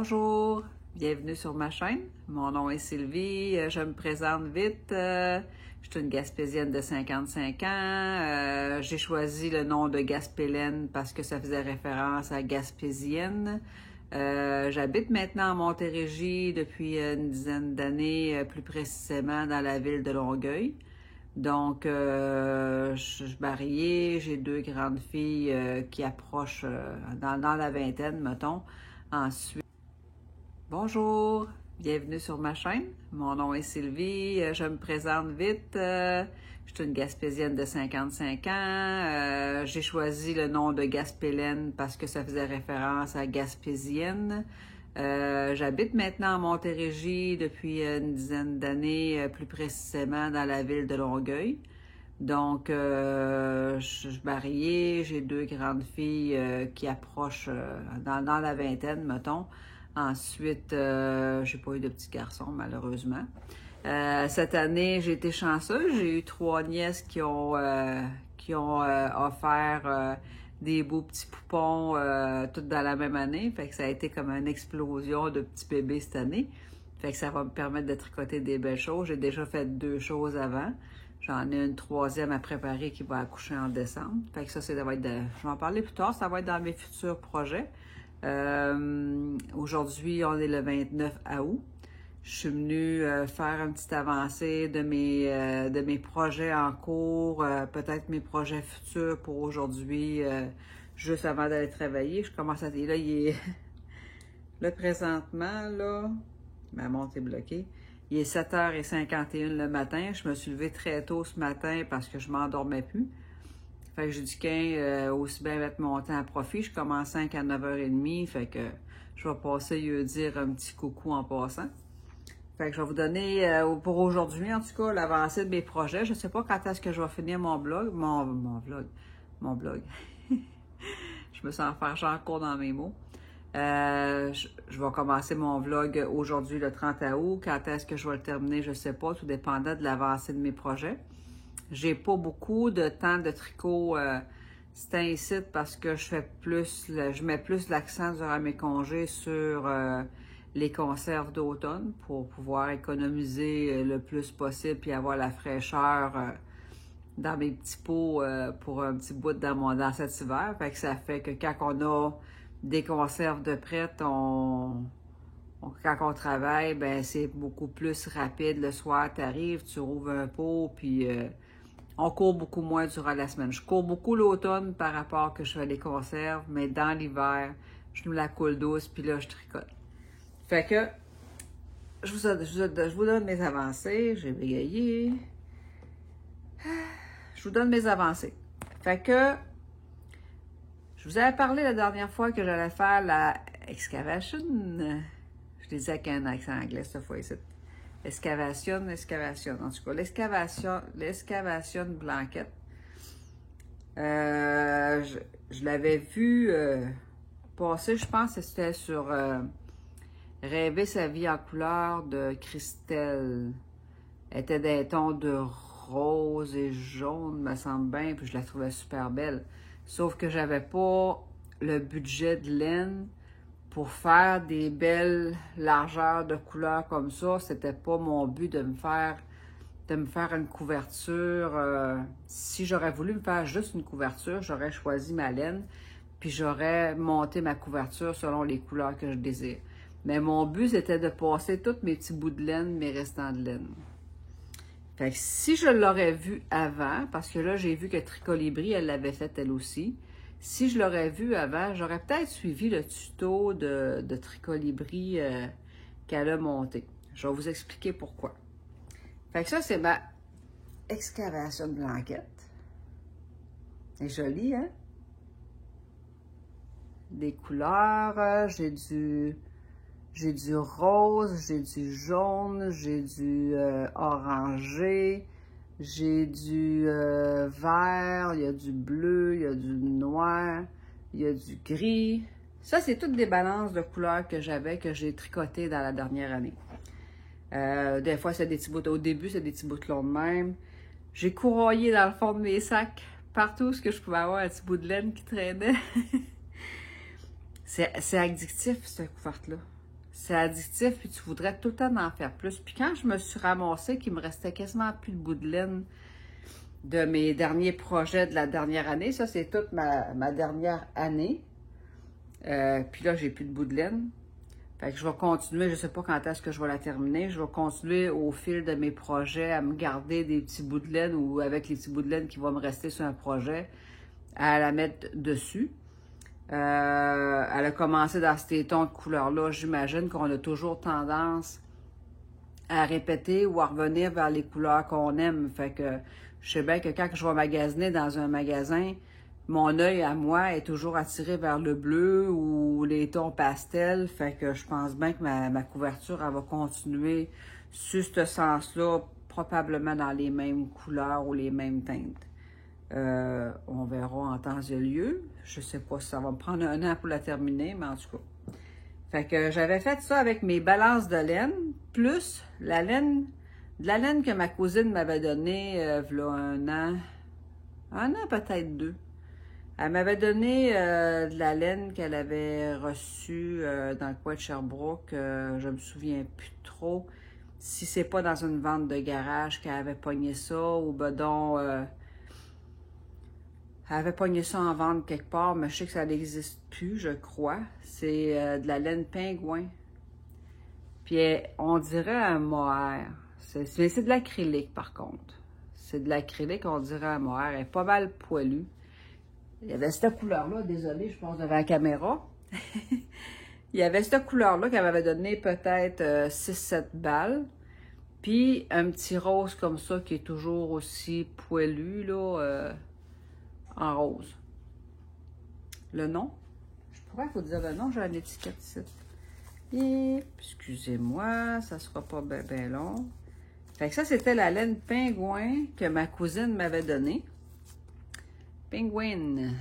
Bonjour, bienvenue sur ma chaîne. Mon nom est Sylvie, je me présente vite. Je suis une Gaspésienne de 55 ans. J'ai choisi le nom de Gaspélaine parce que ça faisait référence à Gaspésienne. J'habite maintenant à Montérégie depuis une dizaine d'années, plus précisément dans la ville de Longueuil. Donc, je suis mariée, j'ai deux grandes filles qui approchent dans la vingtaine, mettons. Ensuite, bonjour, bienvenue sur ma chaîne. Mon nom est Sylvie, je me présente vite. Je suis une Gaspésienne de 55 ans. J'ai choisi le nom de Gaspélaine parce que ça faisait référence à Gaspésienne. J'habite maintenant à Montérégie depuis une dizaine d'années, plus précisément dans la ville de Longueuil. Donc, je suis mariée, j'ai deux grandes filles qui approchent dans la vingtaine, mettons. Ensuite, j'ai pas eu de petits garçons, malheureusement. Cette année, j'ai été chanceuse. J'ai eu trois nièces qui ont offert des beaux petits poupons, toutes dans la même année. Fait que ça a été comme une explosion de petits bébés cette année. Fait que ça va me permettre de tricoter des belles choses. J'ai déjà fait deux choses avant. J'en ai une troisième à préparer qui va accoucher en décembre. Fait que ça, je vais en parler plus tard. Ça va être dans mes futurs projets. Aujourd'hui, on est le 29 août. Je suis venue faire une petite avancée de mes projets en cours, peut-être mes projets futurs pour aujourd'hui, juste avant d'aller travailler. Je commence à... Là, il est... Là, présentement, là, ma montre est bloquée. Il est 7h51 le matin. Je me suis levée très tôt ce matin parce que je m'endormais plus. Fait que j'ai dit aussi bien mettre mon temps à profit. Je commence 5 à 9h30. Fait que je vais passer lui dire un petit coucou en passant. Fait que je vais vous donner, pour aujourd'hui en tout cas, l'avancée de mes projets. Je ne sais pas quand est-ce que je vais finir mon blog. Mon blog. Je me sens faire genre court dans mes mots. Je vais commencer mon vlog aujourd'hui le 30 août. Quand est-ce que je vais le terminer, je ne sais pas, tout dépendant de l'avancée de mes projets. J'ai pas beaucoup de temps de tricot c'est ainsi parce que je mets plus l'accent durant mes congés sur les conserves d'automne pour pouvoir économiser le plus possible puis avoir la fraîcheur dans mes petits pots pour un petit bout dans cet hiver. Fait que ça fait que quand on a des conserves de prêtes, quand on travaille, ben c'est beaucoup plus rapide. Le soir, tu arrives, tu rouvres un pot, puis on court beaucoup moins durant la semaine. Je cours beaucoup l'automne par rapport que je fais les conserves, mais dans l'hiver, je nous la coule douce, puis là, je tricote. Fait que, je vous donne mes avancées. J'ai bégayé. Je vous donne mes avancées. Fait que, je vous avais parlé la dernière fois que j'allais faire la excavation. Je l'ai dit avec un accent anglais cette fois ici. Excavation. En tout cas, l'excavation blanquette. Je l'avais vu passer, je pense que c'était sur Rêver sa vie en couleur de Christelle. Elle était des tons de rose et jaune, me semble bien, puis je la trouvais super belle. Sauf que j'avais pas le budget de laine pour faire des belles largeurs de couleurs comme ça. C'était pas mon but de me faire une couverture. Si j'aurais voulu me faire juste une couverture, j'aurais choisi ma laine, puis j'aurais monté ma couverture selon les couleurs que je désire. Mais mon but, c'était de passer tous mes petits bouts de laine, mes restants de laine. Fait que si je l'aurais vu avant, parce que là, j'ai vu que Tricolibri, elle l'avait fait elle aussi. Si je l'aurais vu avant, j'aurais peut-être suivi le tuto de Tricolibri qu'elle a monté. Je vais vous expliquer pourquoi. Fait que ça, c'est ma excavation de blanquette. C'est joli, hein? Des couleurs, j'ai du rose, j'ai du jaune, j'ai du orangé, j'ai du vert, il y a du bleu, il y a du noir, il y a du gris. Ça, c'est toutes des balances de couleurs que j'ai tricotées dans la dernière année. Des fois, c'est des petits bouts. Au début, c'est des petits boutons de même. J'ai courroyé dans le fond de mes sacs, partout où je pouvais avoir un petit bout de laine qui traînait. C'est addictif, cette couverte-là. c'est addictif, puis tu voudrais tout le temps en faire plus. Puis quand je me suis ramassée qu'il me restait quasiment plus de bout de laine de mes derniers projets de la dernière année, ça c'est toute ma dernière année, puis là j'ai plus de bout de laine. Fait que je vais continuer, je ne sais pas quand est-ce que je vais la terminer, je vais continuer au fil de mes projets à me garder des petits bouts de laine ou avec les petits bouts de laine qui vont me rester sur un projet, à la mettre dessus. Elle a commencé dans ces tons de couleurs-là. J'imagine qu'on a toujours tendance à répéter ou à revenir vers les couleurs qu'on aime. Fait que je sais bien que quand je vais magasiner dans un magasin, mon œil à moi est toujours attiré vers le bleu ou les tons pastels. Fait que je pense bien que ma couverture, elle va continuer sur ce sens-là, probablement dans les mêmes couleurs ou les mêmes teintes. On verra en temps et lieu. Je sais pas si ça va me prendre un an pour la terminer, mais en tout cas. Fait que j'avais fait ça avec mes balances de laine, plus de la laine que ma cousine m'avait donnée, v'là un an peut-être 2. Elle m'avait donné de la laine qu'elle avait reçue dans le coin de Sherbrooke. Je me souviens plus trop si c'est pas dans une vente de garage qu'elle avait pogné ça ou ben donc elle avait pogné ça en vente quelque part, mais je sais que ça n'existe plus, je crois. C'est de la laine pingouin. Puis on dirait un mohair. C'est de l'acrylique par contre. C'est de l'acrylique, on dirait un mohair. Elle est pas mal poilue. Il y avait cette couleur-là, désolée, je pense devant la caméra. Il y avait cette couleur-là qu'elle m'avait donné peut-être 6-7 balles. Puis un petit rose comme ça qui est toujours aussi poilu, là, en rose. Le nom? Je pourrais vous dire le nom, j'ai une étiquette ici. Et, excusez-moi, ça sera pas bien long. Fait que ça, c'était la laine pingouin que ma cousine m'avait donnée. Penguin.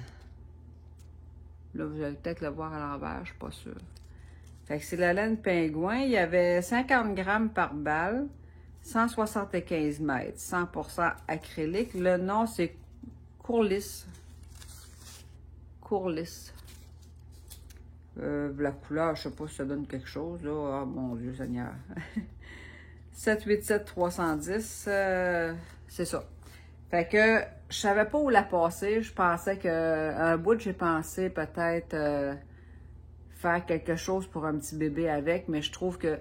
Là, vous allez peut-être le voir à l'envers, je suis pas sûre. Fait que c'est la laine pingouin. Il y avait 50 grammes par balle, 175 mètres, 100% acrylique. Le nom, c'est Courlis. Courlis. La couleur, je sais pas si ça donne quelque chose, là. Oh mon Dieu Seigneur. 787-310, c'est ça. Fait que je savais pas où la passer. Je pensais un bout, j'ai pensé peut-être faire quelque chose pour un petit bébé avec, mais je trouve que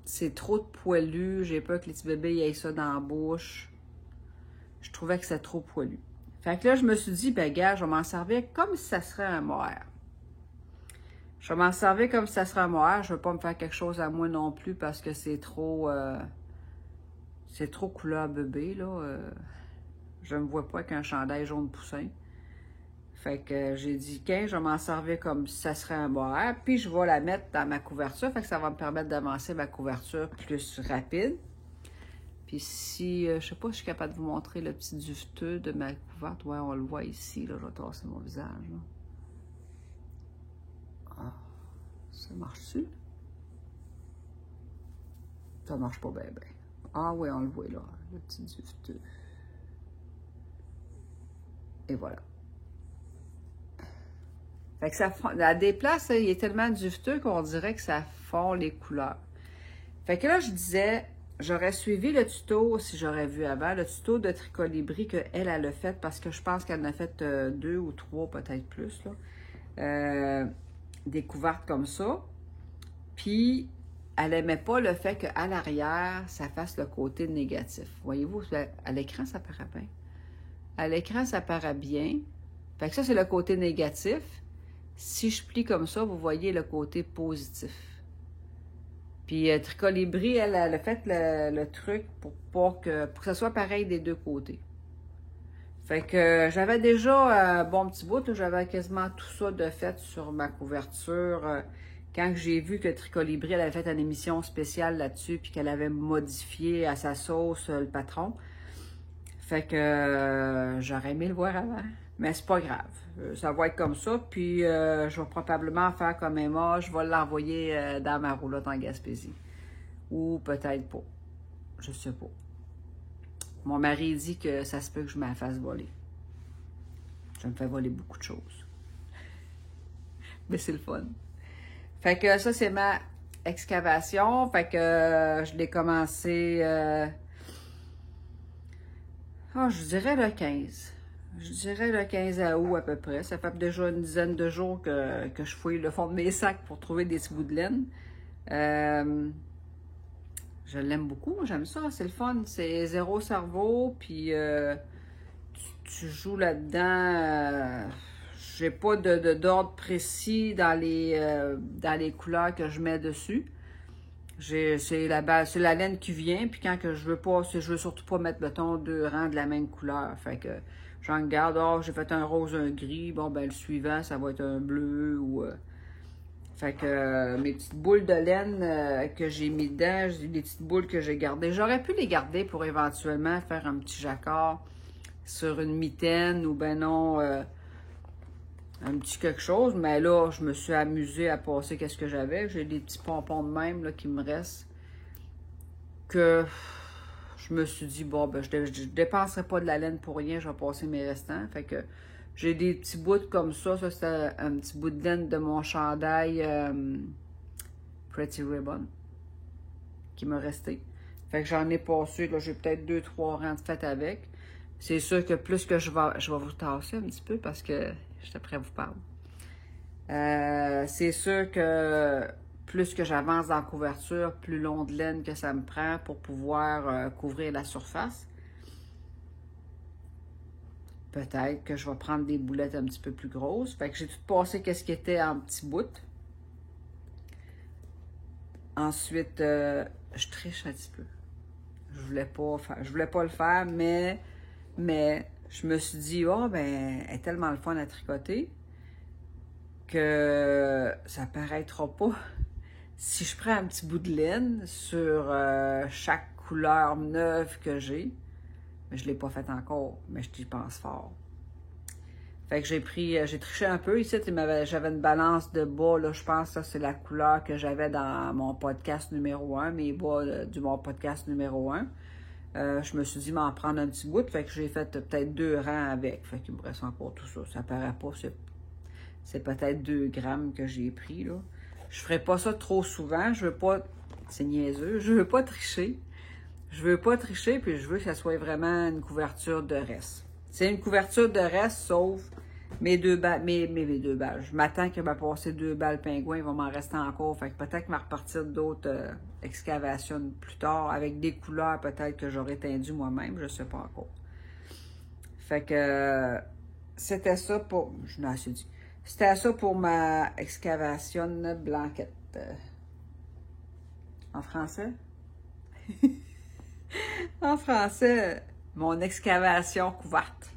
c'est trop de poilu. J'ai peur que les petits bébés aient ça dans la bouche. Je trouvais que c'est trop poilu. Fait que là, je me suis dit, ben gars, je vais m'en servir comme si ça serait un mohair. Je vais m'en servir comme si ça serait un mohair. Je ne veux pas me faire quelque chose à moi non plus parce que c'est trop couleur bébé, là. Je ne me vois pas avec un chandail jaune poussin. Fait que j'ai dit, je vais m'en servir comme si ça serait un mohair. Puis je vais la mettre dans ma couverture. Fait que ça va me permettre d'avancer ma couverture plus rapide. Puis si, je sais pas si je suis capable de vous montrer le petit duveteux de ma couverte. Ouais, on le voit ici, là. Je vais tasser mon visage, là. Ah, ça marche-tu? Ça marche pas bien, bien. Ah oui, on le voit, là. Le petit duveteux. Et voilà. Fait que ça, à des places, il est tellement duveteux qu'on dirait que ça fond les couleurs. Fait que là, je disais, j'aurais suivi le tuto, si j'aurais vu avant, le tuto de Tricolibri qu'elle a fait, parce que je pense qu'elle en a fait 2 ou 3, peut-être plus, là. Des couvertes comme ça. Puis, elle n'aimait pas le fait qu'à l'arrière, ça fasse le côté négatif. Voyez-vous, à l'écran, ça paraît bien. À l'écran, ça paraît bien. Fait que ça, c'est le côté négatif. Si je plie comme ça, vous voyez le côté positif. Puis Tricolibri, elle a fait le truc pour que ça soit pareil des deux côtés. Fait que j'avais déjà un bon petit bout, j'avais quasiment tout ça de fait sur ma couverture. Quand j'ai vu que Tricolibri, elle avait fait une émission spéciale là-dessus, puis qu'elle avait modifié à sa sauce le patron. Fait que j'aurais aimé le voir avant. Mais c'est pas grave. Ça va être comme ça. Puis je vais probablement faire comme Emma. Je vais l'envoyer dans ma roulotte en Gaspésie. Ou peut-être pas. Je sais pas. Mon mari dit que ça se peut que je me la fasse voler. Je me fais voler beaucoup de choses. Mais c'est le fun. Fait que ça, c'est ma excavation. Fait que je l'ai commencé, je dirais le 15. Je dirais le 15 août à peu près. Ça fait déjà une dizaine de jours que je fouille le fond de mes sacs pour trouver des petits bouts de laine. Je l'aime beaucoup, j'aime ça, c'est le fun. C'est zéro cerveau, puis tu joues là-dedans. J'ai pas d'ordre précis dans les couleurs que je mets dessus. C'est la laine qui vient, puis quand que je veux surtout pas mettre, mettons, 2 rangs de la même couleur. Fait que j'en garde, j'ai fait un rose, un gris, bon, ben le suivant, ça va être un bleu ou... Fait que mes petites boules de laine que j'ai mis dedans, des petites boules que j'ai gardées. J'aurais pu les garder pour éventuellement faire un petit jacquard sur une mitaine ou ben non, un petit quelque chose. Mais là, je me suis amusée à passer qu'est-ce que j'avais. J'ai des petits pompons de même là, qui me restent. Que je me suis dit, bon, ben je dépenserai pas de la laine pour rien, je vais passer mes restants. Fait que j'ai des petits bouts comme ça. Ça, c'est un petit bout de laine de mon chandail Pretty Ribbon qui m'a resté. Fait que j'en ai passé, là, j'ai peut-être 2-3 rangs de fait avec. C'est sûr que plus que je vais vous tasser un petit peu parce que j'étais prêt à vous parler. C'est sûr que plus que j'avance dans la couverture, plus long de laine que ça me prend pour pouvoir couvrir la surface. Peut-être que je vais prendre des boulettes un petit peu plus grosses. Fait que j'ai tout passé qu'est-ce qui était en petits bouts. Ensuite, je triche un petit peu. Je voulais pas le faire, mais je me suis dit, ben, elle est tellement le fun à tricoter que ça paraîtra pas si je prends un petit bout de laine sur chaque couleur neuve que j'ai. Mais je ne l'ai pas fait encore, mais j'y pense fort. Fait que j'ai triché un peu. Ici, j'avais une balance de bas, là, je pense que ça, c'est la couleur que j'avais dans mon podcast numéro 1, mes bas du mon podcast numéro 1. Je me suis dit m'en prendre un petit bout, fait que j'ai fait peut-être 2 rangs avec. Fait qu'il me reste encore tout ça. Ça paraît pas, c'est peut-être 2 grammes que j'ai pris, là. Je ferai pas ça trop souvent. Je veux pas, c'est niaiseux, je veux pas tricher. Je veux pas tricher, puis je veux que ça soit vraiment une couverture de reste. C'est une couverture de reste, sauf mes 2 balles, mes 2 balles. Je m'attends qu'il va passer 2 balles pingouins, il va m'en rester encore. Fait que peut-être qu'il va repartir d'autres excavations plus tard, avec des couleurs peut-être que j'aurais tendu moi-même, je sais pas encore. Fait que c'était ça pour... Je n'ai assez dit. C'était ça pour ma excavation blanquette. En français? En français, mon excavation couverte.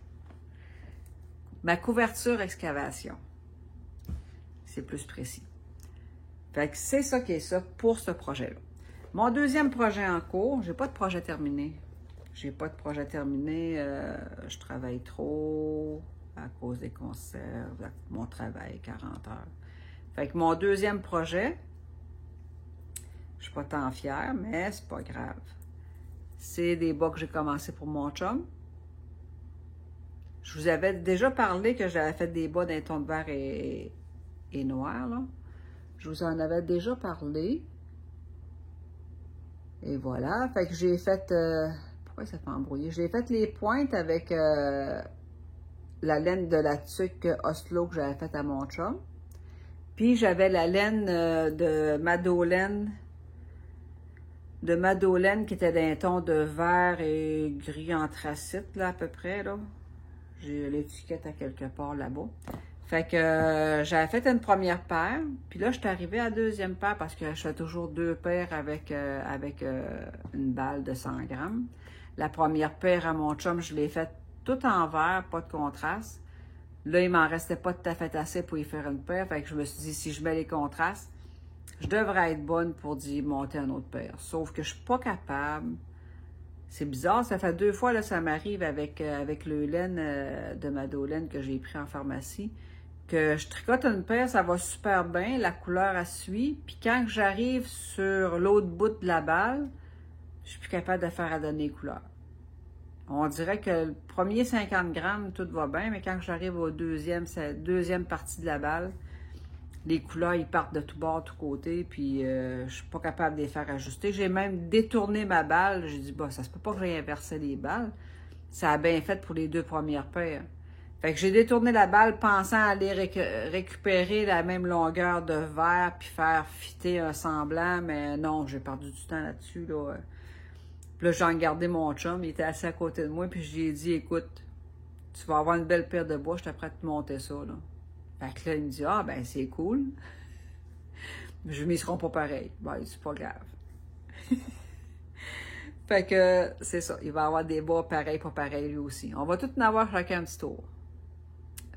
Ma couverture excavation. C'est plus précis. Fait que c'est ça qui est ça pour ce projet-là. Mon deuxième projet en cours, j'ai pas de projet terminé. Je travaille trop à cause des conserves, mon travail, 40 heures. Fait que mon deuxième projet, je suis pas tant fière, mais c'est pas grave. C'est des bas que j'ai commencé pour mon chum. Je vous avais déjà parlé que j'avais fait des bas d'un ton de vert et noir, là. Je vous en avais déjà parlé. Et voilà. Fait que j'ai fait... pourquoi ça fait embrouiller? J'ai fait les pointes avec la laine de la tuque Oslo que j'avais faite à mon chum. Puis j'avais la laine de Madolène qui était d'un ton de vert et gris anthracite, là, à peu près, là. J'ai l'étiquette à quelque part là-bas. Fait que j'avais fait une première paire, puis là, je suis arrivée à la deuxième paire parce que je fais toujours 2 paires avec une balle de 100 grammes. La première paire à mon chum, je l'ai faite tout en vert, pas de contraste. Là, il m'en restait pas tout à fait assez pour y faire une paire, fait que je me suis dit, si je mets les contrastes, je devrais être bonne pour y monter une autre paire. Sauf que je suis pas capable. C'est bizarre, ça fait 2 fois, là, ça m'arrive avec le laine de Madolène que j'ai pris en pharmacie, que je tricote une paire, ça va super bien, la couleur elle suit, puis quand j'arrive sur l'autre bout de la balle, je suis plus capable de faire à donner les couleurs. On dirait que le premier 50 grammes, tout va bien, mais quand j'arrive au deuxième partie de la balle, les couleurs, ils partent de tout bord, de tout côté, puis je suis pas capable de les faire ajuster. J'ai même détourné ma balle. J'ai dit, bah, ça se peut pas que j'ai inversé les balles. Ça a bien fait pour les 2 premières paires. Fait que j'ai détourné la balle pensant aller récupérer la même longueur de verre puis faire fitter un semblant, mais non, j'ai perdu du temps là-dessus, là. Puis là, j'ai regardé mon chum, il était assis à côté de moi, puis je lui ai dit, écoute, tu vas avoir une belle paire de bois, je t'apprête à te monter ça, là. Fait que là, il me dit, ah, ben, c'est cool. Je m'y seront pas pareil. Ben, c'est pas grave. Fait que, c'est ça. Il va avoir des bas pareils, pas pareils, lui aussi. On va tout en avoir chacun un petit tour.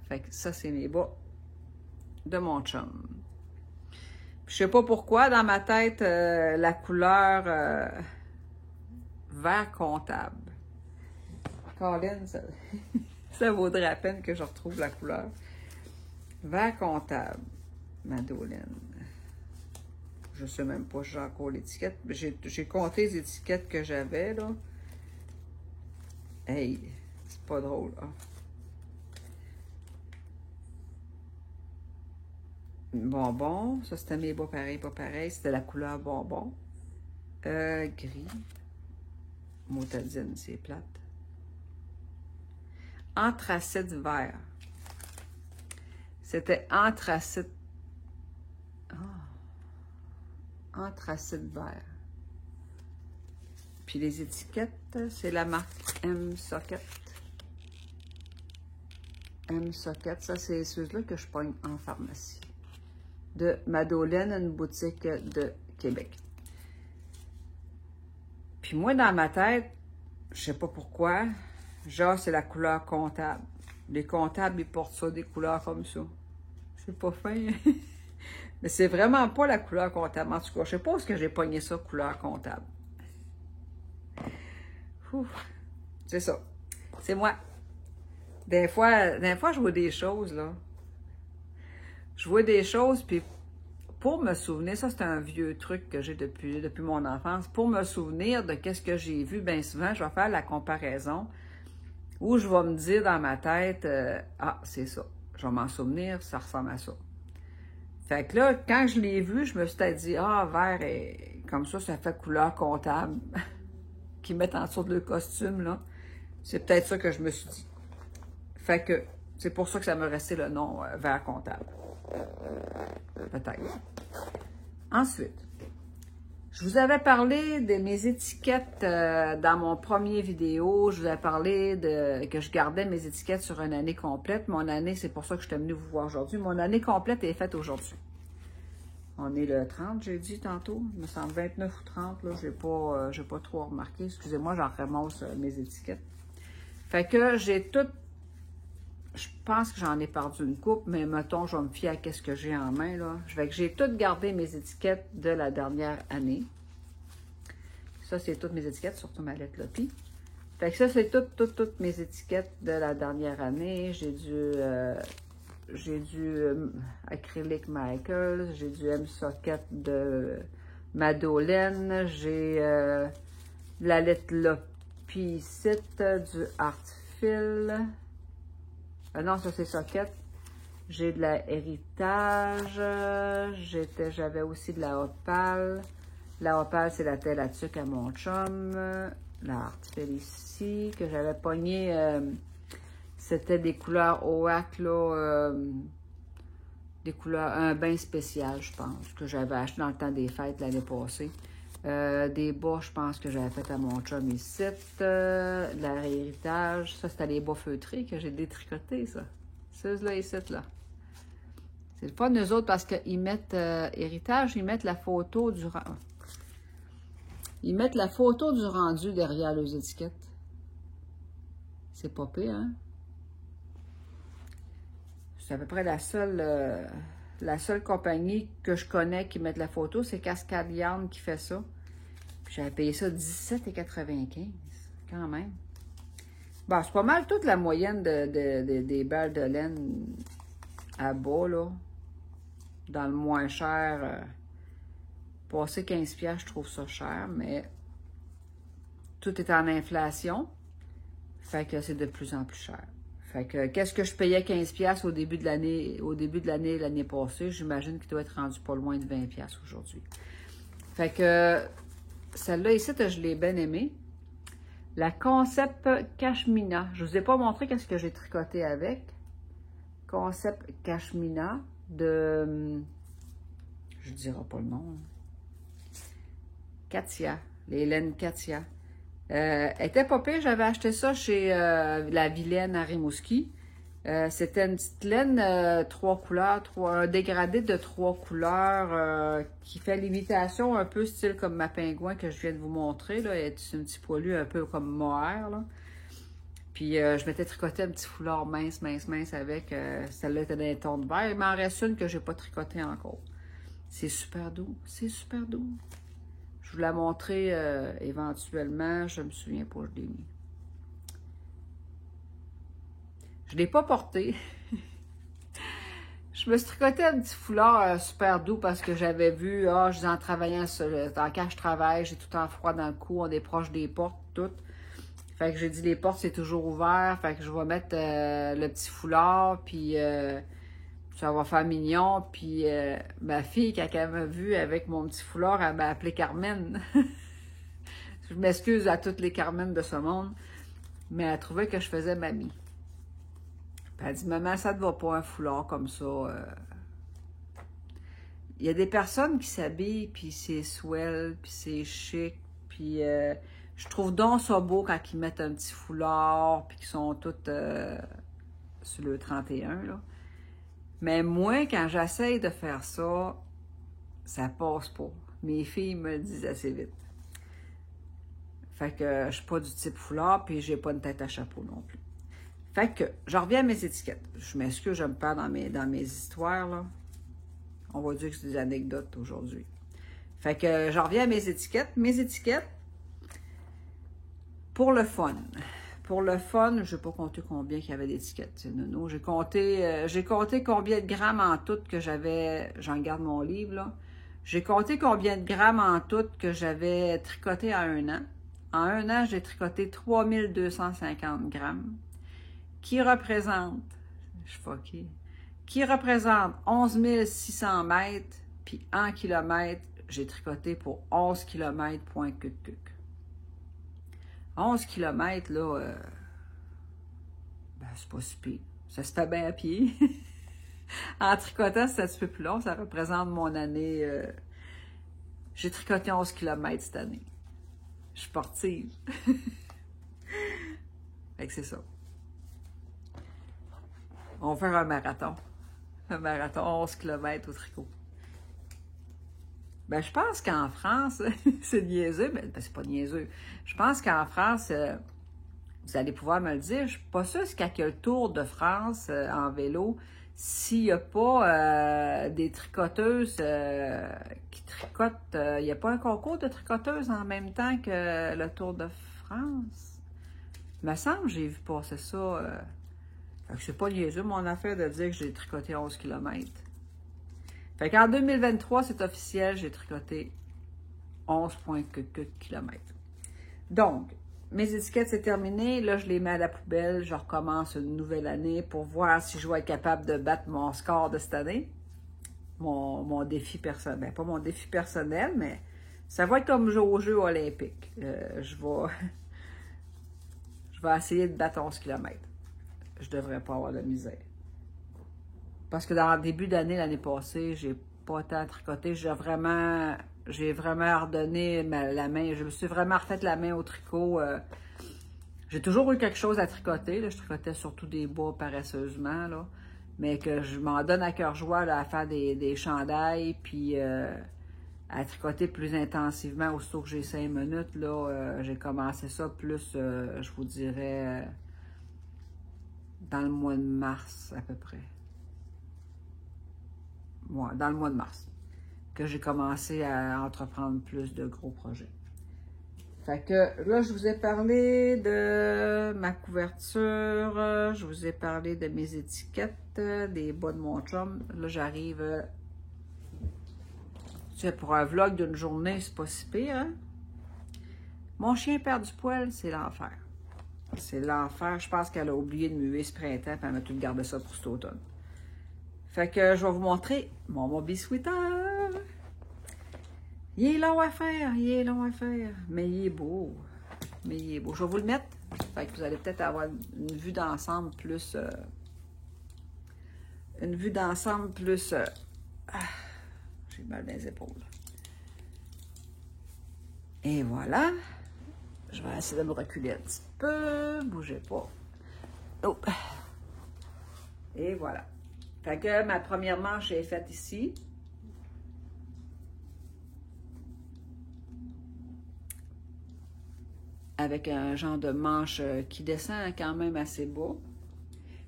Fait que ça, c'est mes bas de mon chum. Je sais pas pourquoi, dans ma tête, la couleur vert comptable. Colin, ça, ça vaudrait la peine que je retrouve la couleur. Vert comptable, Madeleine. Je sais même pas si j'ai encore l'étiquette. J'ai compté les étiquettes que j'avais, là. Hey, c'est pas drôle, hein? Bonbon, ça c'était mes bas pareil, pas pareil. C'était la couleur bonbon. Gris. Motadine, c'est plate. Anthracite vert. C'était anthracite. Oh. Anthracite vert. Puis les étiquettes, c'est la marque M-Socket. M-Socket, ça c'est ceux-là que je pogne en pharmacie. De Madeleine, une boutique de Québec. Puis moi, dans ma tête, je sais pas pourquoi, genre c'est la couleur comptable. Les comptables, ils portent ça, des couleurs comme ça. C'est pas fin. Mais c'est vraiment pas la couleur comptable. En tout cas, je sais pas où est-ce que j'ai pogné ça, couleur comptable. C'est ça. C'est moi. Des fois, je vois des choses, là. Je vois des choses, puis pour me souvenir, ça c'est un vieux truc que j'ai depuis mon enfance, pour me souvenir de qu'est-ce que j'ai vu, bien souvent, je vais faire la comparaison, où je vais me dire dans ma tête, ah, c'est ça. Je vais m'en souvenir, ça ressemble à ça. Fait que là, quand je l'ai vu, je me suis dit, ah, vert, et comme ça fait couleur comptable, qu'ils mettent en dessous de le costume, là. C'est peut-être ça que je me suis dit. Fait que c'est pour ça que ça me restait le nom vert comptable. Peut-être. Ensuite, je vous avais parlé de mes étiquettes dans mon premier vidéo. Je vous avais parlé que je gardais mes étiquettes sur une année complète. Mon année, c'est pour ça que je suis venue vous voir aujourd'hui. Mon année complète est faite aujourd'hui. On est le 30, j'ai dit tantôt. Il me semble 29 ou 30. Là, j'ai pas trop remarqué. Excusez-moi, j'en ramasse mes étiquettes. Fait que j'ai tout. Je pense que j'en ai perdu une coupe, mais mettons, je vais me fier à ce que j'ai en main, là. Fait que j'ai toutes gardé mes étiquettes de la dernière année. Ça, c'est toutes mes étiquettes, surtout ma lettre Lopi. Fait que ça, c'est toutes mes étiquettes de la dernière année. J'ai du acrylique Michaels, j'ai du M-Socket de Madeleine, j'ai la lettre Lopi ici, du Artfil. Non, ça c'est Socket. J'ai de la Héritage. J'avais aussi de la Opale. La Opale, c'est la telle à tuque à mon chum. La Artfil ici, que j'avais pogné. C'était des couleurs OAC, là. Des couleurs, un bain spécial, je pense, que j'avais acheté dans le temps des fêtes l'année passée. Des bas, je pense que j'avais fait à mon chum ici. De la Héritage. Ça, c'était les bas feutrés que j'ai détricotés, ça. Ceux-là ici, là. C'est le fun, eux autres, parce qu'ils mettent Héritage, ils mettent la photo du rendu. Ils mettent la photo du rendu derrière leurs étiquettes. C'est pas pire, hein? C'est à peu près la seule compagnie que je connais qui met la photo, c'est Cascade Yarn qui fait ça. J'avais payé ça 17,95 quand même. Bon, c'est pas mal toute la moyenne des balles de laine à bas, là. Dans le moins cher. Passer 15$, je trouve ça cher, mais tout est en inflation. Fait que c'est de plus en plus cher. Fait que, qu'est-ce que je payais 15$ au début de l'année passée, j'imagine qu'il doit être rendu pas loin de 20$ aujourd'hui. Fait que, celle-là ici, je l'ai bien aimée. La Concept Cashmina. Je vous ai pas montré qu'est-ce que j'ai tricoté avec. Concept Cashmina de... Je ne dirai pas le nom. Katia. Les laines Katia. Elle était pas pire, j'avais acheté ça chez la Vilaine à Rimouski. C'était une petite laine 3 couleurs, un dégradé de 3 couleurs qui fait l'imitation un peu style comme ma pingouin que je viens de vous montrer. Là. C'est un petit poilu un peu comme mohair. Là. Puis je m'étais tricoté un petit foulard mince avec. Celle-là était dans les tons de vert. Il m'en reste une que j'ai pas tricoté encore. C'est super doux, c'est super doux. Je vous la montrer éventuellement. Je me souviens pas, je l'ai mis. Je ne l'ai pas porté. Je me suis tricoté un petit foulard super doux parce que j'avais vu, je dis en travaillant, dans quand je travaille, j'ai tout le temps froid dans le cou, on est proche des portes, toutes. Fait que j'ai dit, les portes, c'est toujours ouvert. Fait que je vais mettre le petit foulard, puis ça va faire mignon. Puis ma fille, quand elle m'a vu avec mon petit foulard, elle m'a appelé Carmen. Je m'excuse à toutes les Carmen de ce monde, mais elle trouvait que je faisais mamie. Puis elle dit, maman, ça ne te va pas un foulard comme ça. Il y a des personnes qui s'habillent, puis c'est swell, puis c'est chic, puis je trouve donc ça beau quand ils mettent un petit foulard, puis qu'ils sont toutes sur le 31, là. Mais moi, quand j'essaye de faire ça, ça passe pas. Mes filles me le disent assez vite. Fait que je suis pas du type foulard, puis j'ai pas une tête à chapeau non plus. Fait que, je reviens à mes étiquettes. Je m'excuse, je me perds dans mes histoires, là. On va dire que c'est des anecdotes aujourd'hui. Fait que, je reviens à mes étiquettes. Mes étiquettes, pour le fun. Pour le fun, je n'ai pas compté combien il y avait d'étiquettes, c'est nono. J'ai compté combien de grammes en tout que j'avais, j'en garde mon livre, là. J'ai compté combien de grammes en tout que j'avais tricoté en 1 an. En 1 an, j'ai tricoté 3250 grammes. Qui représente, je suis fuckée, qui représente 11 600 mètres, puis en kilomètres, j'ai tricoté pour 11 km, point cuc. 11 km, là, ben, c'est pas si pire. Ça se fait bien à pied. En tricotant, c'est un petit peu plus long, ça représente mon année. J'ai tricoté 11 km cette année. Je suis sportive. Fait que c'est ça. On va faire un marathon. Un marathon, 11 km au tricot. Ben, je pense qu'en France, c'est niaiseux, mais ben, c'est pas niaiseux. Je pense qu'en France, vous allez pouvoir me le dire, je suis pas sûre qu'il y a le Tour de France en vélo, s'il n'y a pas des tricoteuses qui tricotent. Il n'y a pas un concours de tricoteuses en même temps que le Tour de France? Il me semble que j'ai vu passer ça. Fait que c'est pas niaiseux, mon affaire de dire que j'ai tricoté 11 km. Fait qu'en 2023, c'est officiel, j'ai tricoté 11,4 km. Donc, mes étiquettes, c'est terminé. Là, je les mets à la poubelle. Je recommence une nouvelle année pour voir si je vais être capable de battre mon score de cette année. Mon défi personnel. Ben, pas mon défi personnel, mais ça va être comme aux Jeux olympiques. Je vais essayer de battre 11 km. Je devrais pas avoir de misère. Parce que dans le début d'année, l'année passée, j'ai pas tant tricoté. J'ai vraiment redonné la main. Je me suis vraiment refait la main au tricot. J'ai toujours eu quelque chose à tricoter. Là. Je tricotais surtout des bas paresseusement. Là. Mais que je m'en donne à cœur joie là, à faire des chandails. Puis à tricoter plus intensivement. Aussitôt que j'ai 5 minutes, là, j'ai commencé ça plus, je vous dirais, dans le mois de mars à peu près. Ouais, dans le mois de mars, que j'ai commencé à entreprendre plus de gros projets. Fait que là, je vous ai parlé de ma couverture, je vous ai parlé de mes étiquettes, des bas de mon chum. Là, j'arrive, tu sais, pour un vlog d'une journée, c'est pas si pire, hein? Mon chien perd du poil, c'est l'enfer. C'est l'enfer. Je pense qu'elle a oublié de muer ce printemps, puis elle m'a tout gardé ça pour cet automne. Fait que je vais vous montrer mon Moby Sweater. Il est long à faire, il est long à faire, mais il est beau. Mais il est beau. Je vais vous le mettre. Fait que vous allez peut-être avoir une vue d'ensemble plus... une vue d'ensemble plus... j'ai mal dans les épaules. Et voilà. Je vais essayer de me reculer un petit peu. Bougez pas. Oh. Et voilà. Fait que ma première manche est faite ici. Avec un genre de manche qui descend quand même assez bas.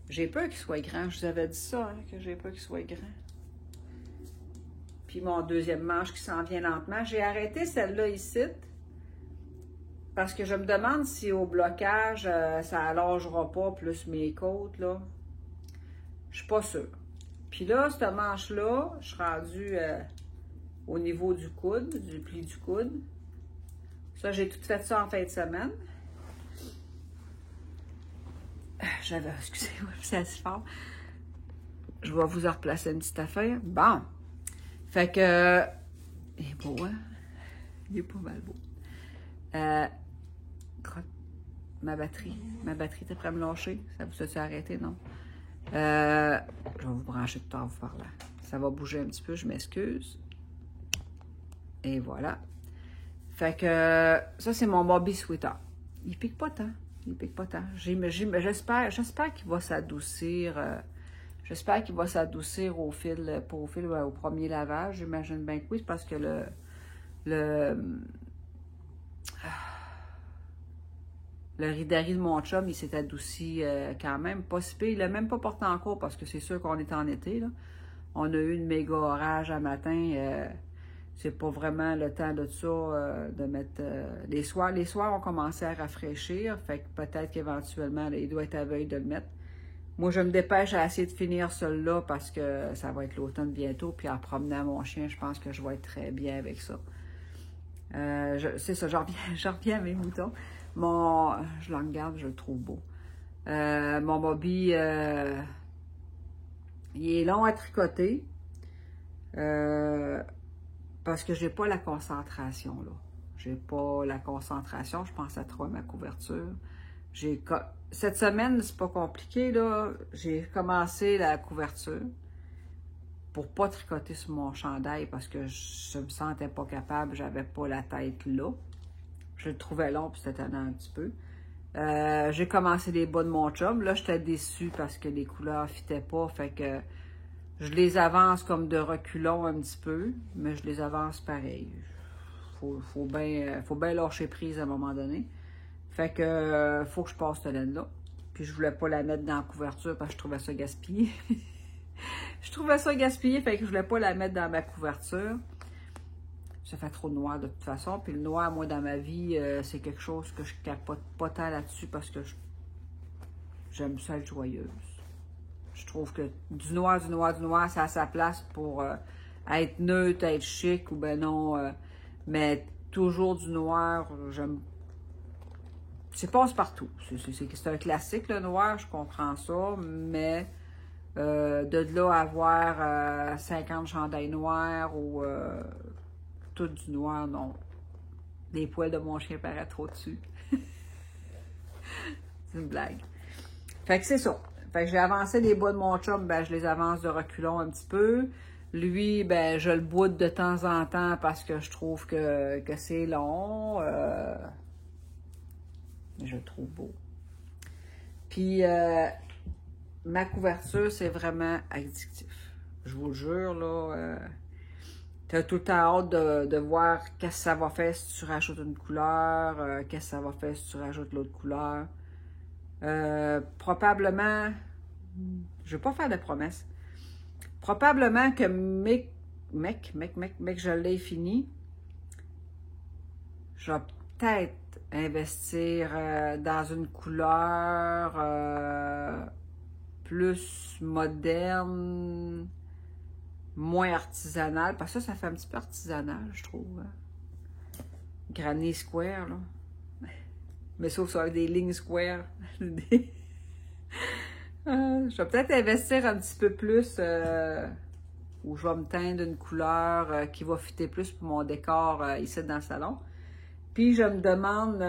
J'ai peur qu'il soit grand. Je vous avais dit ça, hein, que j'ai peur qu'il soit grand. Puis mon deuxième manche qui s'en vient lentement. J'ai arrêté celle-là ici. Parce que je me demande si au blocage, ça allongera pas plus mes côtes, là. Je suis pas sûre. Puis là, cette manche-là, je suis rendue au niveau du coude, du pli du coude. Ça, j'ai tout fait ça en fin de semaine. Excusez-moi, c'est assez fort. Je vais vous en replacer une petite affaire. Bon. Fait que, il est beau, hein? Il est pas mal beau. Ma batterie était prête à me lâcher. Ça vous a-tu arrêté, non? Je vais vous brancher tout en vous parlant. Ça va bouger un petit peu, je m'excuse. Et voilà. Fait que ça, c'est mon Moby Sweater. Il pique pas tant. Il pique pas tant. J'espère qu'il va s'adoucir. J'espère qu'il va s'adoucir au premier lavage. J'imagine bien que oui, parce que le ridari de mon chum, il s'est adouci quand même. Pas si pire. Il l'a même pas porté en cours parce que c'est sûr qu'on est en été, là. On a eu une méga orage à matin. C'est pas vraiment le temps de ça, de mettre... les soirs ont commencé à rafraîchir. Fait que peut-être qu'éventuellement, il doit être à veille de le mettre. Moi, je me dépêche à essayer de finir celui-là parce que ça va être l'automne bientôt. Puis en promenant mon chien, je pense que je vais être très bien avec ça. C'est ça, je reviens à mes moutons. Je le regarde, je le trouve beau. Mon Moby, il est long à tricoter. Parce que j'ai pas la concentration, là. J'ai pas la concentration. Je pense à trop à ma couverture. Cette semaine, c'est pas compliqué, là. J'ai commencé la couverture pour pas tricoter sur mon chandail parce que je me sentais pas capable. J'avais pas la tête là. Je le trouvais long, puis c'était un petit peu. J'ai commencé les bas de mon chum. Là, j'étais déçue parce que les couleurs fitaient pas. Fait que je les avance comme de reculons un petit peu, mais je les avance pareil. Faut bien lâcher prise à un moment donné. Fait que faut que je passe cette laine-là. Puis je voulais pas la mettre dans la couverture parce que je trouvais ça gaspillé. Je trouvais ça gaspillé, fait que je voulais pas la mettre dans ma couverture. Ça fait trop noir de toute façon. Puis le noir, moi, dans ma vie, c'est quelque chose que je capote pas tant là-dessus parce que j'aime ça être joyeuse. Je trouve que du noir, ça a sa place pour être neutre, être chic ou ben non. Mais toujours du noir, j'aime. C'est passe-partout. C'est un classique, le noir, je comprends ça, mais de là à avoir 50 chandails noirs ou tout du noir, non. Les poils de mon chien paraissent trop dessus. C'est une blague. Fait que c'est ça. Fait que j'ai avancé les bas de mon chum, ben je les avance de reculons un petit peu. Lui, ben je le boude de temps en temps parce que je trouve que c'est long. Je le trouve beau. Puis ma couverture, c'est vraiment addictif. Je vous le jure, là. T'as tout le temps hâte de voir qu'est-ce que ça va faire si tu rajoutes une couleur, qu'est-ce que ça va faire si tu rajoutes l'autre couleur. Probablement, je vais pas faire de promesses. Probablement que mec, je l'ai fini. Je vais peut-être investir dans une couleur plus moderne, moins artisanale, parce que ça fait un petit peu artisanal, je trouve. Granny Square, là. mais sauf sur des lignes squares. Je vais peut-être investir un petit peu plus, où je vais me teindre une couleur qui va fitter plus pour mon décor ici dans le salon. Puis je me demande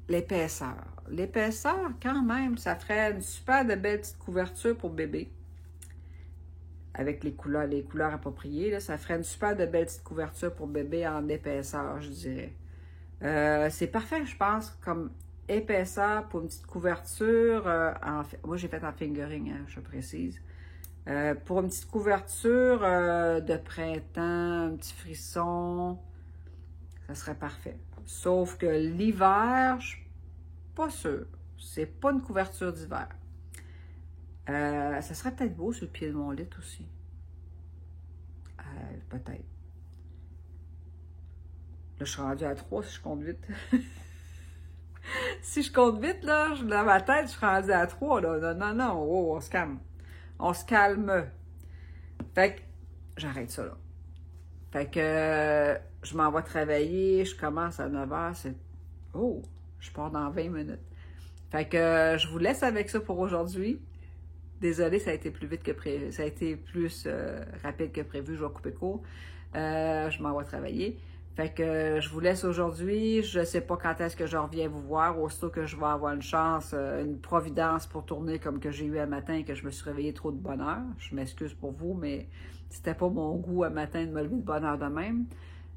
l'épaisseur. L'épaisseur, quand même, ça ferait une super de belle petite couverture pour bébé. Avec les couleurs appropriées, là, ça ferait une super de belle petite couverture pour bébé en épaisseur, je dirais. C'est parfait, je pense, comme épaisseur pour une petite couverture. Moi, j'ai fait en fingering, hein, je précise. Pour une petite couverture de printemps, un petit frisson, ça serait parfait. Sauf que l'hiver, je suis pas sûre. C'est pas une couverture d'hiver. Ça serait peut-être beau sur le pied de mon lit aussi. Peut-être. Là, je suis rendue à 3 si je compte vite. Si je compte vite, là, dans ma tête, je suis rendue à 3. Là. Non, oh, on se calme. On se calme. Fait que j'arrête ça là. Fait que je m'en vais travailler, je commence à 9h, c'est... Oh, je pars dans 20 minutes. Fait que je vous laisse avec ça pour aujourd'hui. Désolée, ça a été plus vite que prévu. Ça a été plus rapide que prévu. Je vais couper court. Je m'en vais travailler. Fait que je vous laisse aujourd'hui. Je ne sais pas quand est-ce que je reviens vous voir. Aussitôt que je vais avoir une chance, une providence pour tourner comme que j'ai eu un matin et que je me suis réveillée trop de bonne heure. Je m'excuse pour vous, mais c'était pas mon goût un matin de me lever de bonne heure de même.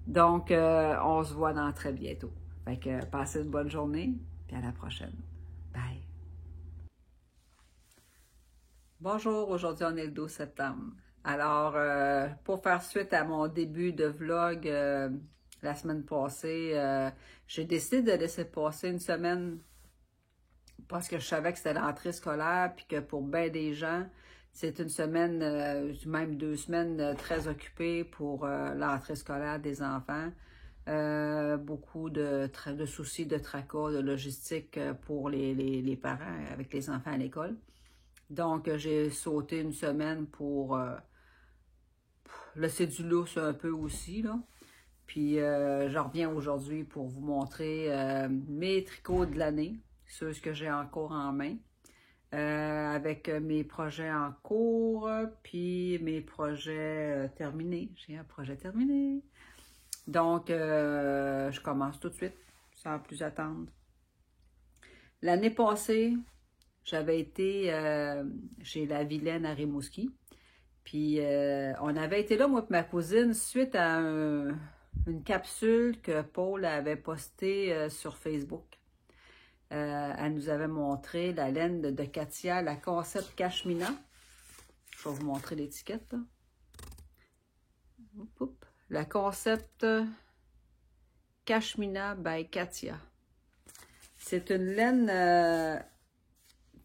Donc, on se voit dans très bientôt. Fait que passez une bonne journée, puis à la prochaine. Bye! Bonjour, aujourd'hui on est le 12 septembre. Alors, pour faire suite à mon début de vlog la semaine passée, j'ai décidé de laisser passer une semaine parce que je savais que c'était l'entrée scolaire puis que pour bien des gens, c'est une semaine, même 2 semaines très occupées pour l'entrée scolaire des enfants. Beaucoup de soucis de tracas, de logistique pour les parents avec les enfants à l'école. Donc, j'ai sauté une semaine pour laisser du lousse un peu aussi, là. Puis, je reviens aujourd'hui pour vous montrer mes tricots de l'année, ceux que j'ai encore en main, avec mes projets en cours, puis mes projets terminés. J'ai un projet terminé. Donc, je commence tout de suite, sans plus attendre. L'année passée, j'avais été chez la Vilaine à Rimouski. Puis, on avait été là, moi et ma cousine, suite à une capsule que Paul avait postée sur Facebook. Elle nous avait montré la laine de Katia, la Concept Cashmina. Je vais vous montrer l'étiquette, là. La Concept Cashmina by Katia. C'est une laine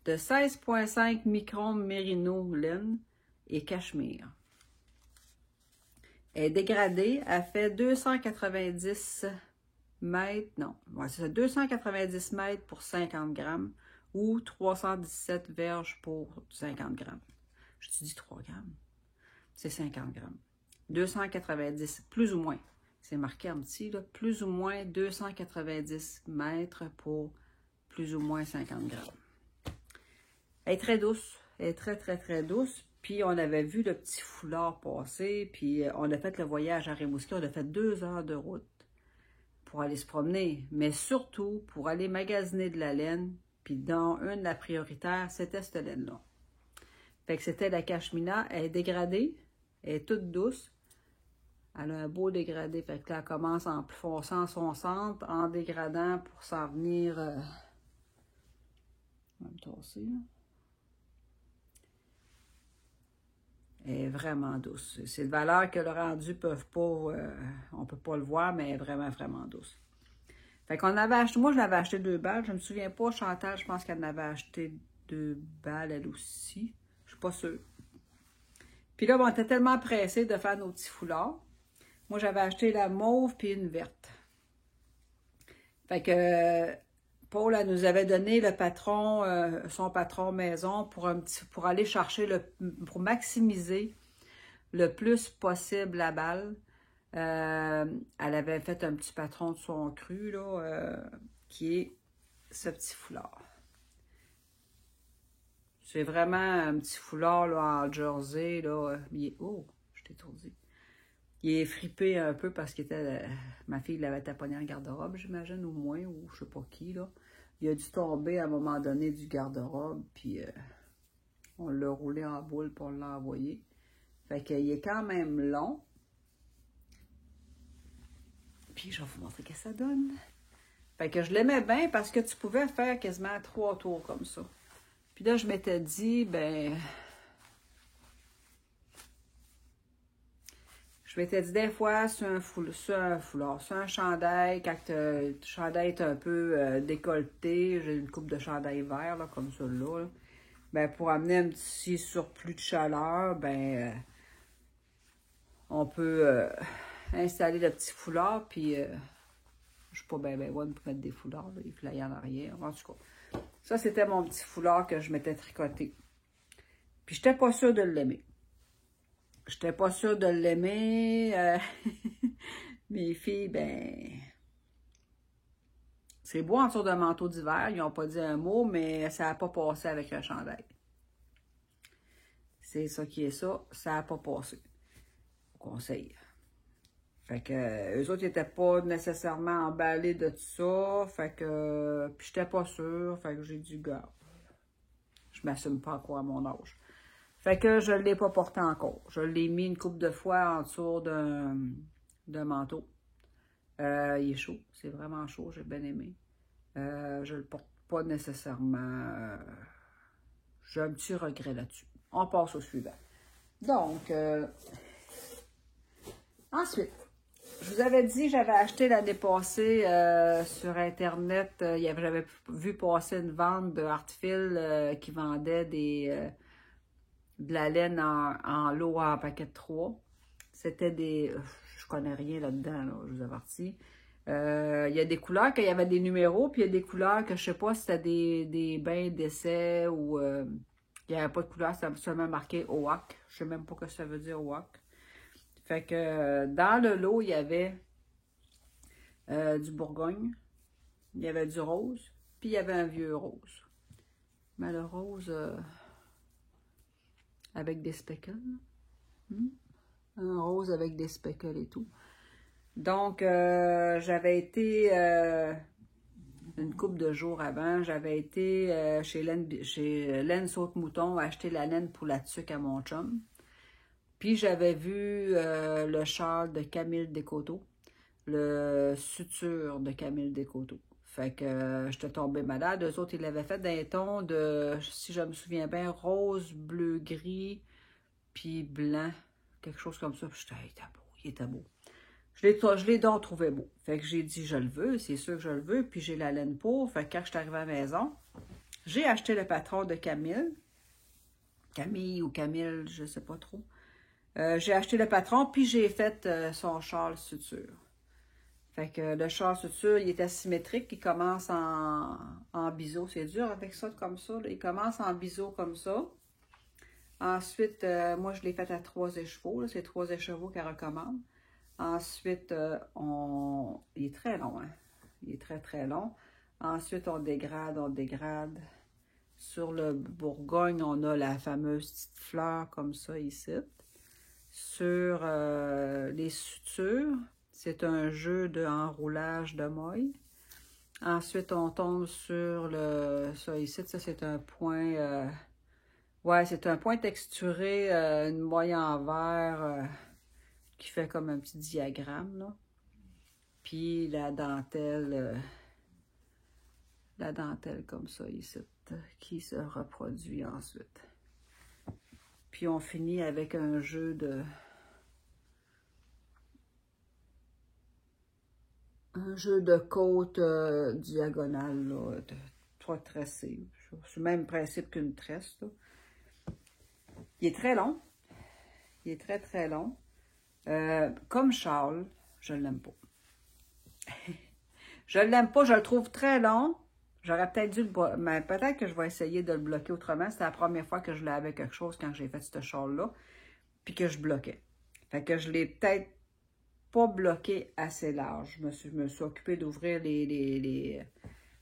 de 16,5 microns mérino laine et cachemire. Elle est dégradée, elle fait 290 mètres, non, ouais, c'est 290 mètres pour 50 grammes ou 317 verges pour 50 grammes. Je te dis 3 grammes, c'est 50 grammes. 290, plus ou moins, c'est marqué en petit, là, plus ou moins 290 mètres pour plus ou moins 50 grammes. Elle est très douce, elle est très, très, très douce. Puis, on avait vu le petit foulard passer, puis on a fait le voyage à Rimouski. On a fait 2 heures de route pour aller se promener, mais surtout pour aller magasiner de la laine. Puis, dans une, la prioritaire, c'était cette laine-là. Fait que c'était la cashmina. Elle est dégradée, elle est toute douce. Elle a un beau dégradé. Fait que là, elle commence en plus fonçant son centre, en dégradant pour s'en venir... On va me torser, là. Elle est vraiment douce. C'est de valeur que le rendu peuvent pas, on peut pas le voir, mais elle est vraiment, vraiment douce. Fait qu'on avait acheté, moi je l'avais acheté 2 balles, je me souviens pas, Chantal, je pense qu'elle en avait acheté 2 balles elle aussi, je suis pas sûre. Puis là, on était tellement pressés de faire nos petits foulards. Moi j'avais acheté la mauve puis une verte. Fait que Paul elle nous avait donné le patron, son patron maison pour aller chercher, pour maximiser le plus possible la balle. Elle avait fait un petit patron de son cru, là, qui est ce petit foulard. C'est vraiment un petit foulard là, en jersey. Là. Oh, je t'ai étourdi. Il est fripé un peu parce que ma fille l'avait taponné en garde-robe, j'imagine, au moins, ou je sais pas qui. Là. Il a dû tomber à un moment donné du garde-robe, puis on l'a roulé en boule pour l'envoyer. Fait qu'il est quand même long. Puis je vais vous montrer ce que ça donne. Fait que je l'aimais bien parce que tu pouvais faire quasiment 3 tours comme ça. Puis là, je m'étais dit, je m'étais dit des fois, sur un foulard, sur un chandail, quand le chandail est un peu décolleté, j'ai une coupe de chandail vert, là, comme ça, là. Ben, pour amener un petit surplus de chaleur, on peut installer le petit foulard, puis je suis pas bien bonne pour mettre des foulards, là, il flaille en arrière. En tout cas, ça, c'était mon petit foulard que je m'étais tricoté. Puis, j'étais pas sûre de l'aimer. J'étais pas sûre de l'aimer. Mes filles, c'est beau en dessous d'un manteau d'hiver. Ils n'ont pas dit un mot, mais ça n'a pas passé avec le chandail. C'est ça qui est ça. Ça n'a pas passé. Au conseil. Fait que eux autres, ils n'étaient pas nécessairement emballés de tout ça. Fait que. Puis j'étais pas sûre. Fait que j'ai dit, gars, je m'assume pas encore à mon âge. Fait que je ne l'ai pas porté encore. Je l'ai mis une couple de fois en dessous d'un manteau. Il est chaud. C'est vraiment chaud. J'ai bien aimé. Je ne le porte pas nécessairement. J'ai un petit regret là-dessus. On passe au suivant. Donc, ensuite, je vous avais dit, j'avais acheté l'année passée sur Internet, j'avais vu passer une vente de Artfil qui vendait de la laine en lot en paquet de 3. C'était des... Je connais rien là-dedans, là, je vous avertis. Il y a des couleurs qu'il y avait des numéros, puis il y a des couleurs que je sais pas si c'était des bains d'essai ou il n'y avait pas de couleur, c'était seulement marqué OAC. Je sais même pas ce que ça veut dire OAC. Fait que dans le lot, il y avait du Bourgogne, il y avait du rose, puis il y avait un vieux rose. Mais le rose avec des speckles. Un rose avec des speckles et tout. Donc, j'avais été, une couple de jours avant, j'avais été chez Laine Saute-Mouton acheter la laine pour la tuque à mon chum. Puis, j'avais vu le châle de Camille Descoteaux, le suture de Camille Descoteaux. Fait que j'étais tombée malade. Eux autres, ils l'avaient fait d'un ton de, si je me souviens bien, rose, bleu, gris, puis blanc. Quelque chose comme ça. Puis j'étais, il était beau. Je l'ai donc trouvé beau. Fait que j'ai dit, je le veux, c'est sûr que je le veux. Puis j'ai la laine pour. Fait que quand je suis arrivée à la maison, j'ai acheté le patron de Camille. Camille ou Camille, je sais pas trop. J'ai acheté le patron, puis j'ai fait son châle suture. Fait que le châle suture, il est asymétrique. Il commence en biseau. C'est dur avec ça, comme ça. Là. Il commence en biseau comme ça. Ensuite, moi, je l'ai fait à 3 écheveaux. C'est 3 écheveaux qu'elle recommande. Ensuite, il est très long, hein? Il est très, très long. Ensuite, on dégrade. Sur le Bourgogne, on a la fameuse petite fleur comme ça ici. Sur les sutures, c'est un jeu d'enroulage de moille. Ensuite, on tombe sur ça ici. Ça, c'est un point... ouais, c'est un point texturé, une moille en verre qui fait comme un petit diagramme, là. Puis la dentelle comme ça ici, qui se reproduit ensuite. Puis on finit avec un jeu de... côte diagonale, là, de 3 tressés. C'est le même principe qu'une tresse, là. Il est très long. Il est très, très long. Comme châle, je ne l'aime pas. Je ne l'aime pas, je le trouve très long. J'aurais peut-être dû le... Mais peut-être que je vais essayer de le bloquer autrement. C'était la première fois que je lavais quelque chose quand j'ai fait ce châle-là. Puis que je bloquais. Fait que je l'ai peut-être pas bloqué assez large. Je me suis occupée d'ouvrir les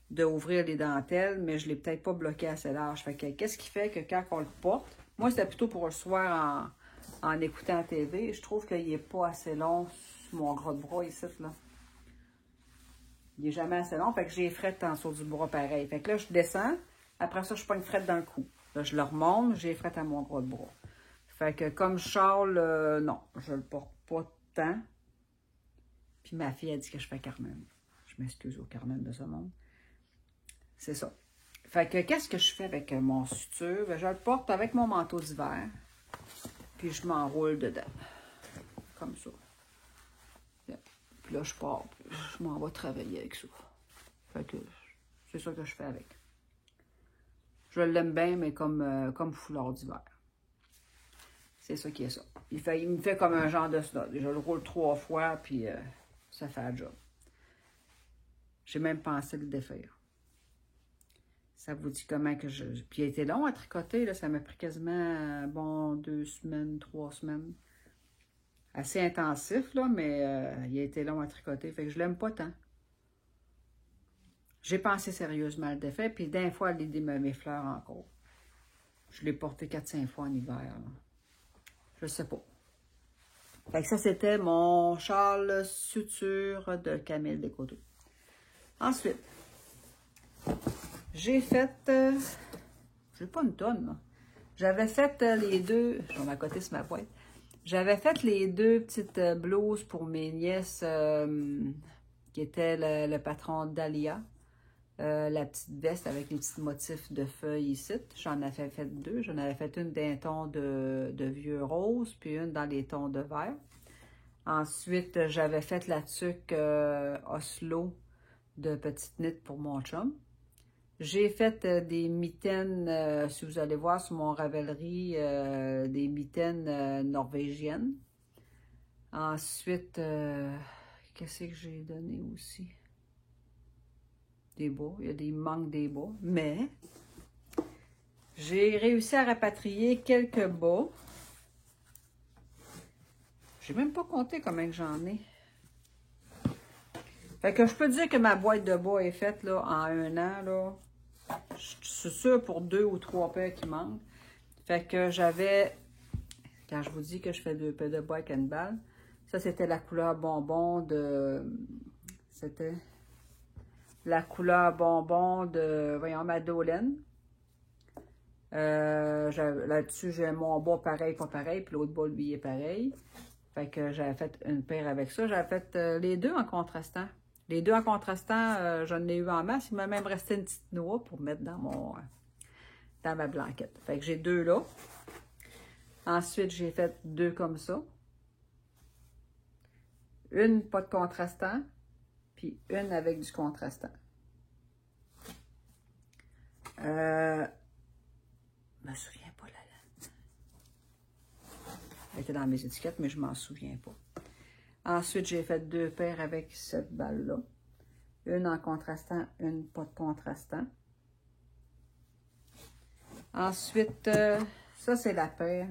d'ouvrir les dentelles, mais je ne l'ai peut-être pas bloqué assez large. Fait que qu'est-ce qui fait que quand on le porte, moi c'était plutôt pour le soir en écoutant la TV, je trouve qu'il n'est pas assez long sur mon gros de bras ici, là. Il n'est jamais assez long, fait que j'ai frette en dessous du bras pareil. Fait que là, je descends, après ça, je prends une frette dans le cou. Là, je le remonte, j'ai frette à mon gros de bras. Fait que comme Charles, non, je le porte pas tant. Puis ma fille a dit que je fais Carmen. Je m'excuse au Carmen de ce monde. C'est ça. Fait que qu'est-ce que je fais avec mon suture? Ben, je le porte avec mon manteau d'hiver. Puis je m'enroule dedans. Comme ça. Puis là, je pars. Je m'en vais travailler avec ça. Fait que c'est ça que je fais avec. Je l'aime bien, mais comme foulard d'hiver. C'est ça qui est ça. Il me fait comme un genre de snot. Je le roule 3 fois, puis ça fait le job. J'ai même pensé le défaire. Ça vous dit comment que je... Puis il a été long à tricoter, là. Ça m'a pris quasiment, bon, 2 semaines, 3 semaines. Assez intensif, là, mais il a été long à tricoter. Fait que je l'aime pas tant. J'ai pensé sérieusement à le défaire, puis d'un fois, l'idée mes fleurs encore. Je l'ai porté 4-5 fois en hiver, là. Je sais pas. Fait que ça, c'était mon châle suture de Camille Descoteaux. Ensuite, j'ai fait... j'ai pas une tonne, là. J'avais fait les deux... J'en ai à côté sur ma boîte. J'avais fait les 2 petites blouses pour mes nièces qui étaient le patron d'Alia. La petite veste avec les petits motifs de feuilles ici. J'en avais fait 2. J'en avais fait une d'un ton de vieux rose, puis une dans les tons de vert. Ensuite, j'avais fait la tuque Oslo de petite knit pour mon chum. J'ai fait des mitaines, si vous allez voir sur mon Ravelry, des mitaines norvégiennes. Ensuite, qu'est-ce que j'ai donné aussi? Des bas, il y a des manques des bas, mais j'ai réussi à rapatrier quelques bas. J'ai même pas compté combien que j'en ai. Fait que je peux dire que ma boîte de bas est faite là, en 1 an. Là. Je suis sûre pour 2 ou 3 paires qui manquent. Fait que j'avais, quand je vous dis que je fais 2 paires de bas avec une balle, ça c'était la couleur bonbon de... C'était... la couleur bonbon de, voyons, Madeleine. Là-dessus, j'ai mon bas pareil, pas pareil, puis l'autre bas, lui, est pareil. Fait que j'avais fait une paire avec ça. J'avais fait les 2 en contrastant. Les 2 en contrastant, j'en ai eu en masse. Il m'a même resté une petite noix pour mettre dans ma blanquette. Fait que j'ai 2 là. Ensuite, j'ai fait 2 comme ça. Une pas de contrastant. Puis une avec du contrastant. Je me souviens pas la laine. Elle était dans mes étiquettes, mais je m'en souviens pas. Ensuite, j'ai fait 2 paires avec cette balle-là. Une en contrastant, une pas de contrastant. Ensuite, ça c'est la paire.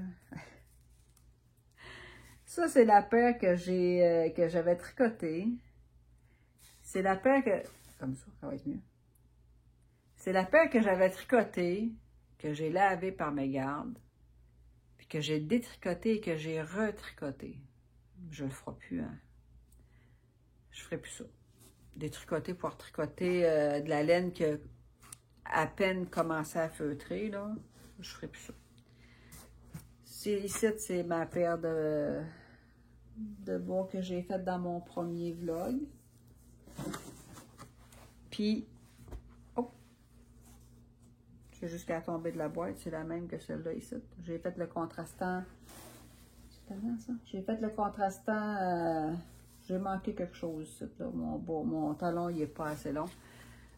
Ça c'est la paire que j'avais tricotée. C'est la paire que... Comme ça va être mieux. C'est la paire que j'avais tricotée, que j'ai lavée par mégarde, puis que j'ai détricotée et que j'ai retricotée. Je le ferai plus, hein. Je ferai plus ça. Détricoter pour retricoter de la laine qui a à peine commencé à feutrer, là. Je ferai plus ça. Ici, c'est ma paire de bas que j'ai faite dans mon premier vlog. Puis, oh, j'ai jusqu'à tomber de la boîte, c'est la même que celle-là ici. J'ai fait le contrastant. C'est tellement ça. J'ai fait le contrastant. J'ai manqué quelque chose ici, là. Mon talon, il n'est pas assez long.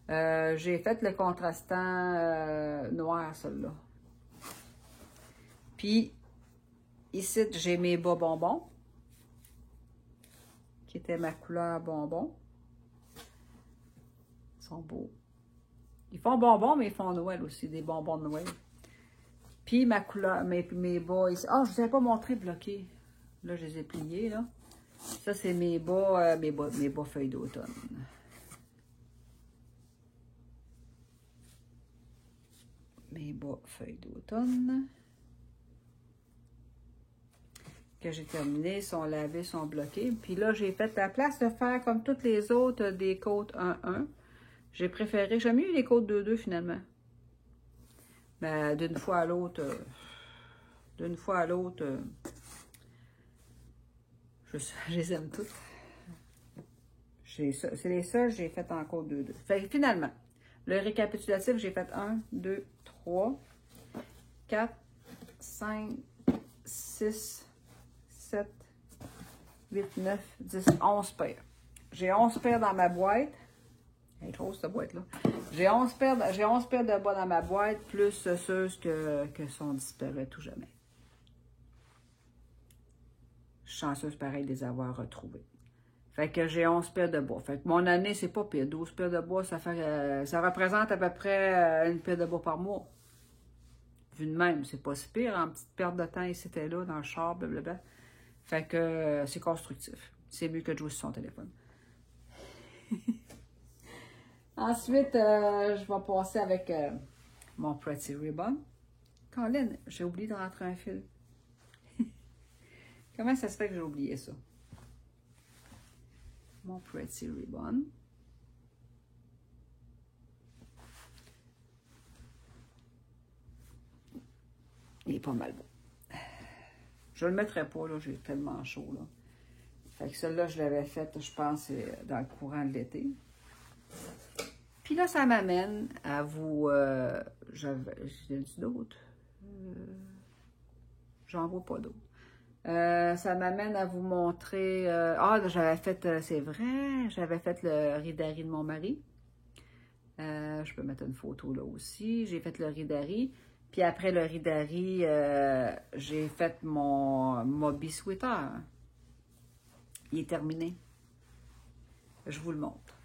J'ai fait le contrastant noir, celle-là. Puis, ici, j'ai mes bas bonbons, qui était ma couleur bonbon. Ils sont beaux. Ils font bonbons, mais ils font Noël aussi, des bonbons de Noël. Puis ma couleur, mes bas ici. Ah, je ne vous avais pas montré bloqué. Là, je les ai pliés, là. Ça, c'est mes bas feuilles d'automne. mes bas feuilles d'automne que j'ai terminé, sont lavés, sont bloqués. Puis là, j'ai fait la place de faire comme toutes les autres des côtes 1-1. J'ai préféré, j'aime mieux les côtes 2-2 finalement. Ben, d'une fois à l'autre, je les aime toutes. C'est les seuls que j'ai fait en côte 2-2. Fait que finalement, le récapitulatif, j'ai fait 1, 2, 3, 4, 5, 6, 7, 8, 9, 10, 11 paires. J'ai 11 paires dans ma boîte. Elle est grosse, cette boîte-là. J'ai 11 paires de bas dans ma boîte, plus ceux que sont disparus tout jamais. Je suis chanceuse, pareil, de les avoir retrouvés. Fait que j'ai 11 paires de bois. Fait que mon année, c'est pas pire. 12 paires de bois, ça représente à peu près une paire de bois par mois. Vu de même, c'est pas si pire. En petite perte de temps, ici, c'était là, dans le char, blablabla. Fait que c'est constructif. C'est mieux que de jouer sur son téléphone. Ensuite, je vais passer avec mon Pretty Ribbon. Colin, j'ai oublié de rentrer un fil. Comment ça se fait que j'ai oublié ça? Mon Pretty Ribbon. Il est pas mal beau. Je le mettrai pas, là, j'ai tellement chaud, là. Fait que celle-là, je l'avais faite, je pense, dans le courant de l'été. Puis là, ça m'amène à vous... j'ai dit d'autres? J'en vois pas d'autres. Ça m'amène à vous montrer... j'avais fait... c'est vrai, j'avais fait le Ridari de mon mari. Je peux mettre une photo là aussi. J'ai fait le Ridari. Puis après le Ridari, j'ai fait mon Moby Sweater. Il est terminé. Je vous le montre.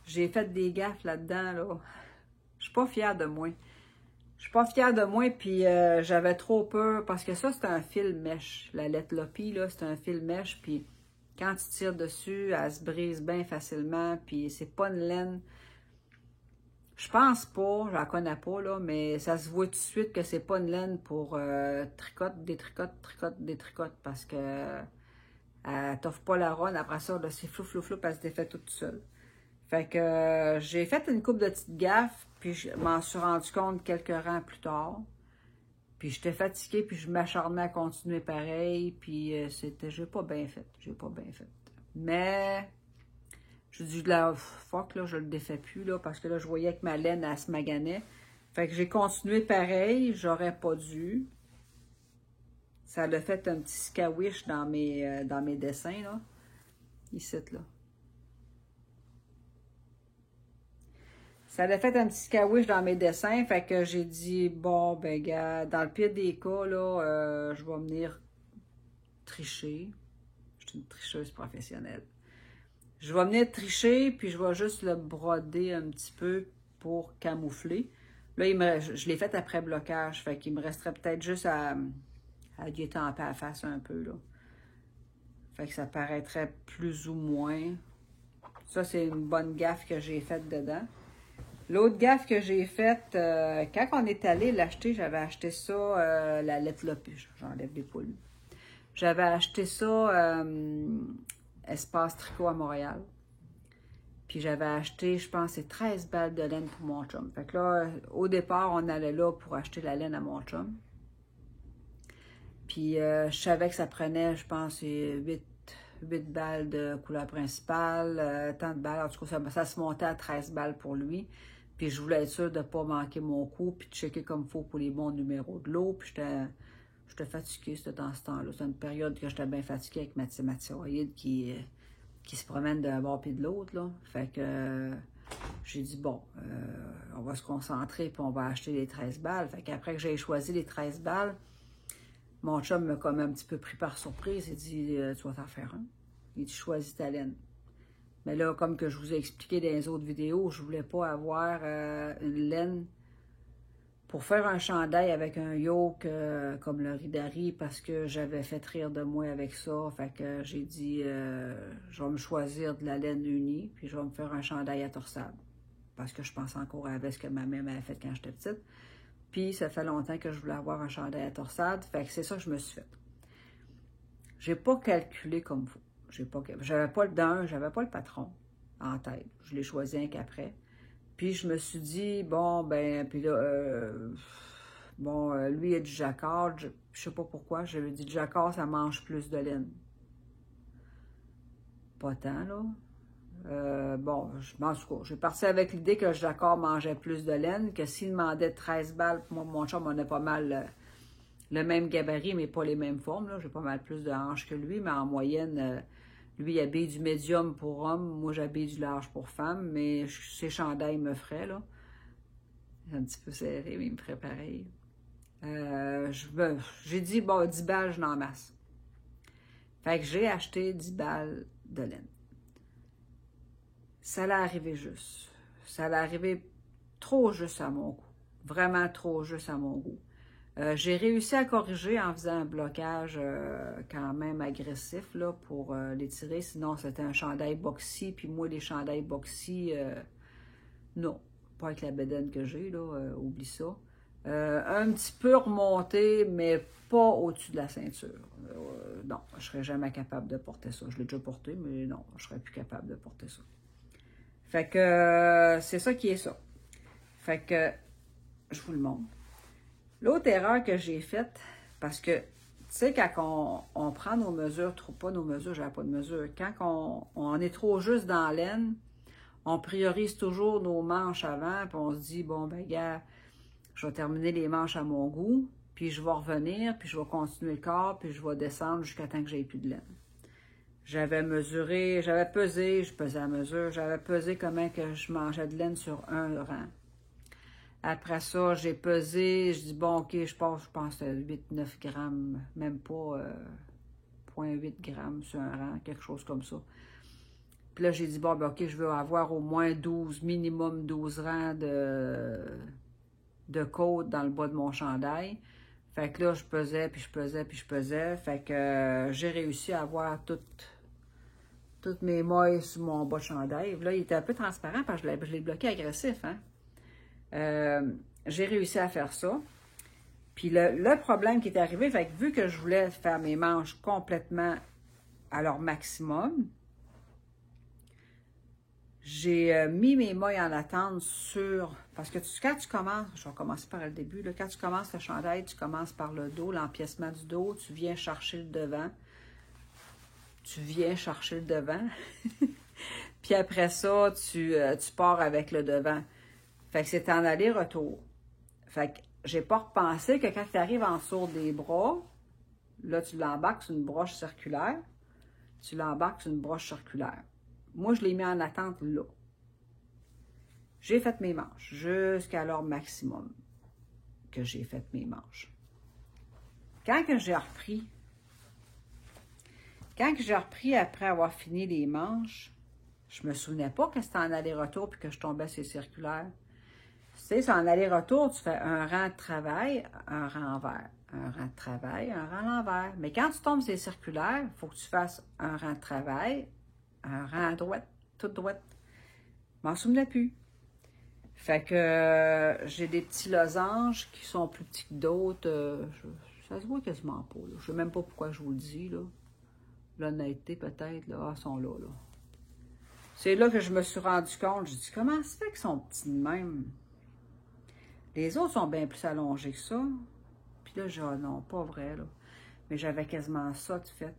J'ai fait des gaffes là-dedans, là. Je suis pas fière de moi. Je suis pas fière de moi, puis j'avais trop peur, parce que ça, c'est un fil mèche. La lettre Lopi, là, c'est un fil mèche, puis quand tu tires dessus, elle se brise bien facilement, puis c'est pas une laine. Je pense pas, je la connais pas, là, mais ça se voit tout de suite que c'est pas une laine pour tricote, détricote, parce que elle t'offre pas la ronde. Après ça, là, c'est flou, elle se défait toute seule. Fait que j'ai fait une couple de petites gaffes, puis je m'en suis rendu compte quelques rangs plus tard. Puis j'étais fatiguée, puis je m'acharnais à continuer pareil, puis j'ai pas bien fait, Mais, j'ai dit de la fuck, là, je le défais plus, là, parce que là, je voyais que ma laine, elle se maganait. Fait que j'ai continué pareil, j'aurais pas dû. Ça l'a fait un petit scawish dans mes dessins, là. Ici, là. Ça l'a fait un petit scawish dans mes dessins, fait que j'ai dit, bon, ben, gars, dans le pire des cas, là, je vais venir tricher. Je suis une tricheuse professionnelle. Je vais venir tricher, puis je vais juste le broder un petit peu pour camoufler. Là, je l'ai fait après blocage, fait qu'il me resterait peut-être juste à détamper la face un peu, là. Fait que ça paraîtrait plus ou moins. Ça, c'est une bonne gaffe que j'ai faite dedans. L'autre gaffe que j'ai faite, quand on est allé l'acheter, j'avais acheté ça, la lettre Lopi, j'enlève les poules. J'avais acheté ça, Espace Tricot à Montréal. Puis j'avais acheté, je pense, c'est 13 balles de laine pour mon chum. Fait que là, au départ, on allait là pour acheter la laine à mon chum. Puis je savais que ça prenait, je pense, 8 balles de couleur principale, tant de balles. En tout cas, ça se montait à 13 balles pour lui. Puis je voulais être sûre de ne pas manquer mon coup, puis de checker comme il faut pour les bons numéros de l'eau. Puis j'étais fatiguée dans ce temps-là. C'était une période que j'étais bien fatiguée avec ma thyroïde qui se promène d'un bord puis de l'autre, là. Fait que j'ai dit, bon, on va se concentrer, puis on va acheter les 13 balles. Fait qu'après que j'ai choisi les 13 balles, mon chum m'a comme un petit peu pris par surprise. Il dit, tu vas t'en faire un. Il dit, choisis ta laine. Mais là, comme que je vous ai expliqué dans les autres vidéos, je voulais pas avoir une laine pour faire un chandail avec un yoke comme le Ridari, parce que j'avais fait rire de moi avec ça. Fait que j'ai dit, je vais me choisir de la laine unie, puis je vais me faire un chandail à torsade. parce que je pense encore à ce que ma mère m'avait fait quand j'étais petite. Puis ça fait longtemps que je voulais avoir un chandail à torsade, fait que c'est ça que je me suis fait. J'ai pas calculé comme vous. J'avais pas le patron en tête. Je l'ai choisi un qu'après. Puis je me suis dit, bon, ben, puis là, lui, il a du jacquard. Je sais pas pourquoi. J'avais dit, du jacquard, ça mange plus de laine. Pas tant, là. Je pense que j'ai parti avec l'idée que le jacquard mangeait plus de laine, que s'il demandait 13 balles, moi, mon chum, on a pas mal le même gabarit, mais pas les mêmes formes. J'ai pas mal plus de hanches que lui, mais en moyenne, lui, il habille du médium pour homme, moi, j'habille du large pour femme, mais ses chandails me feraient, là. C'est un petit peu serré, mais il me ferait pareil. J'ai dit, bon, 10 balles, je n'en masse. Fait que j'ai acheté 10 balles de laine. Ça allait arriver juste. Ça allait arriver trop juste à mon goût. Vraiment trop juste à mon goût. J'ai réussi à corriger en faisant un blocage quand même agressif là, pour l'étirer. Sinon, c'était un chandail boxy. Puis moi, les chandails boxy, non. Pas avec la bedaine que j'ai, là. Oublie ça. Un petit peu remonté, mais pas au-dessus de la ceinture. Non, je ne serais jamais capable de porter ça. Je l'ai déjà porté, mais non, je ne serais plus capable de porter ça. Fait que c'est ça qui est ça. Fait que je vous le montre. L'autre erreur que j'ai faite, parce que, tu sais, quand on prend nos mesures, pas nos mesures, j'avais pas de mesure, quand on est trop juste dans la laine, on priorise toujours nos manches avant, puis on se dit, bon, ben, gars, je vais terminer les manches à mon goût, puis je vais revenir, puis je vais continuer le corps, puis je vais descendre jusqu'à temps que j'aie plus de laine. J'avais mesuré, j'avais pesé, je pesais à mesure, j'avais pesé comment que je mangeais de laine sur un rang. Après ça, j'ai pesé, je dis bon, ok, je pense à 8-9 grammes, même pas 0,8 grammes sur un rang, quelque chose comme ça. Puis là, j'ai dit bon, ben ok, je veux avoir au moins 12, minimum 12 rangs de côte dans le bas de mon chandail. Fait que là, je pesais, puis je pesais, puis je pesais. Fait que j'ai réussi à avoir toutes mes mailles sur mon bas de chandail. Là, il était un peu transparent parce que je l'ai bloqué agressif, hein. J'ai réussi à faire ça. Puis le problème qui est arrivé, fait que vu que je voulais faire mes manches complètement à leur maximum, j'ai mis mes mailles en attente sur... Parce que quand tu commences, je vais commencer par le début, là, quand tu commences le chandail, tu commences par le dos, l'empiècement du dos, tu viens chercher le devant. Puis après ça, tu pars avec le devant. Fait que c'est en aller-retour. Fait que j'ai pas repensé que quand tu arrives en dessous des bras, là, tu l'embarques sur une broche circulaire. Moi, je l'ai mis en attente là. J'ai fait mes manches jusqu'à leur maximum que j'ai fait mes manches. Quand j'ai repris après avoir fini les manches, je me souvenais pas que c'était en aller-retour puis que je tombais sur les circulaires. Tu sais, c'est en aller-retour, tu fais un rang de travail, un rang envers. Un rang de travail, un rang à l'envers. Mais quand tu tombes sur les circulaires, il faut que tu fasses un rang de travail, un rang à droite, toute droite. Je m'en souvenais plus. Fait que j'ai des petits losanges qui sont plus petits que d'autres. Ça se voit quasiment pas. Là. Je sais même pas pourquoi je vous le dis. L'honnêteté, peut-être, là, ils sont là. C'est là que je me suis rendu compte. J'ai dit, comment ça fait qu'ils sont petits de même? Les autres sont bien plus allongés que ça. Puis là, j'ai dit, non, pas vrai, là. Mais j'avais quasiment ça de fait.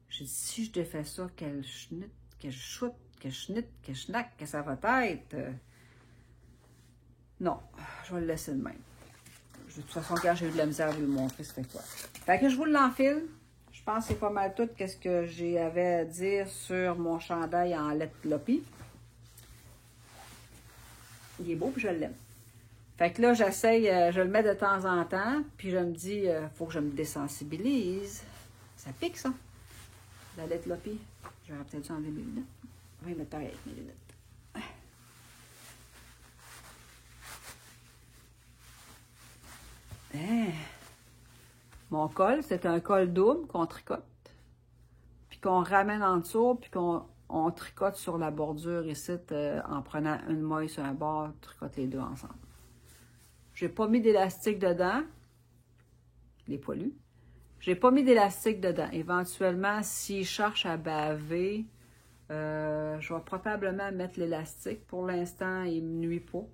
J'ai dit, si je défais ça, quelle schnitte, quelle chouette, quelle schnitte, quelle schnack, que ça va être. Non, je vais le laisser de même. De toute façon, quand j'ai eu de la misère à vous le montrer, c'était quoi. Fait que je vous l'enfile. Je pense que c'est pas mal tout ce que j'avais à dire sur mon chandail en lait Lopi. Il est beau, puis je l'aime. Fait que là, j'essaye, je le mets de temps en temps, puis je me dis, faut que je me désensibilise. Ça pique, ça. La lait Lopi. J'aurais peut-être dû enlever mes lunettes. On va y mettre pareil avec mes lunettes. Hein? Mon col, c'est un col double qu'on tricote, puis qu'on ramène en dessous, puis qu'on on tricote sur la bordure ici en prenant une maille sur un bord, on tricote les deux ensemble. J'ai pas mis d'élastique dedans, les poilus. J'ai pas mis d'élastique dedans. Éventuellement, s'il cherche à baver, je vais probablement mettre l'élastique. Pour l'instant, il me nuit pas.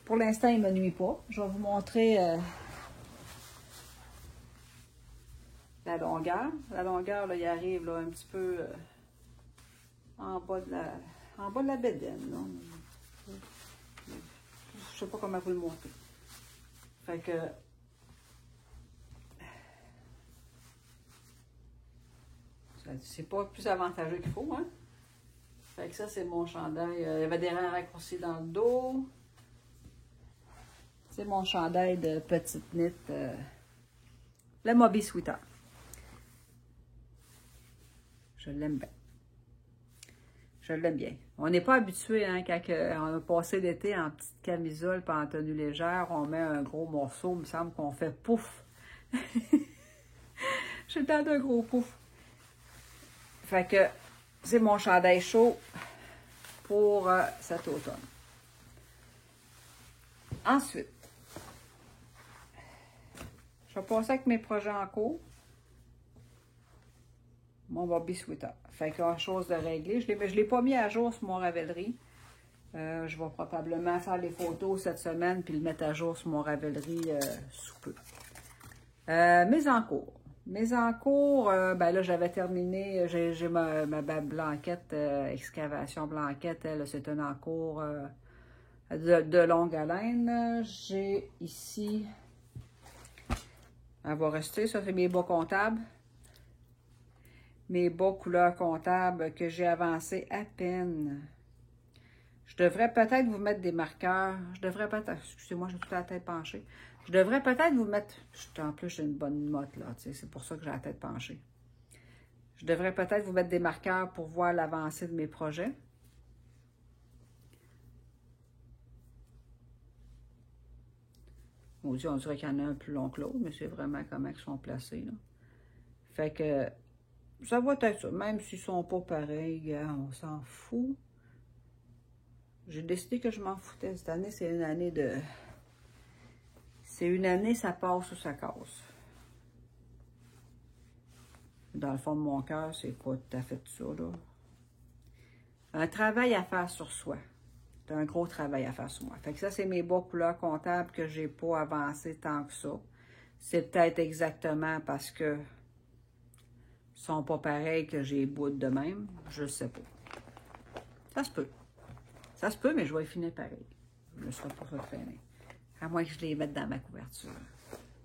Pour l'instant, il me nuit pas. Je vais vous montrer la longueur. La longueur, là, il arrive là, un petit peu en bas de la bédaine. Là. Je sais pas comment vous le montrer. Fait que c'est pas plus avantageux qu'il faut, hein? Fait que ça, c'est mon chandail. Il y avait des rangs raccourcis dans le dos. C'est mon chandail de petite knit. Le Moby Sweater. Je l'aime bien. Je l'aime bien. On n'est pas habitué, hein, quand on a passé l'été en petite camisole et en tenue légère, on met un gros morceau, il me semble qu'on fait pouf. J'ai tant de gros pouf. Fait que c'est mon chandail chaud pour cet automne. Ensuite, je vais passer avec mes projets en cours. Mon Moby Sweater. Fait que la chose de régler. Je ne l'ai pas mis à jour sur mon Ravelry. Je vais probablement faire les photos cette semaine puis le mettre à jour sur mon Ravelry sous peu. Mes encours. Mes encours, ben là, j'avais terminé. J'ai ma blanquette, excavation blanquette. Elle, c'est un encours de longue haleine. J'ai ici. Elle va rester. Ça, c'est mes bas comptables. Mes bas couleurs comptables que j'ai avancé à peine. Je devrais peut-être vous mettre des marqueurs. Je devrais peut-être... Excusez-moi, j'ai toute la tête penchée. Je devrais peut-être vous mettre... En plus, j'ai une bonne note, là. C'est pour ça que j'ai la tête penchée. Je devrais peut-être vous mettre des marqueurs pour voir l'avancée de mes projets. On dirait qu'il y en a un plus long que l'autre, mais c'est vraiment comment ils sont placés, là. Fait que... Ça va être ça. Même s'ils ne sont pas pareils, on s'en fout. J'ai décidé que je m'en foutais. Cette année, c'est une année de... C'est une année, ça passe ou ça casse. Dans le fond de mon cœur, c'est pas tout à fait ça, là. Un travail à faire sur soi. C'est un gros travail à faire sur moi. Fait que ça, c'est mes bas couleurs comptables que j'ai pas avancé tant que ça. C'est peut-être exactement parce que sont pas pareils que j'ai bout de même. Je sais pas. Ça se peut. Ça se peut, mais je vais finir pareil. Je ne me serai pas refréné. À moins que je les mette dans ma couverture.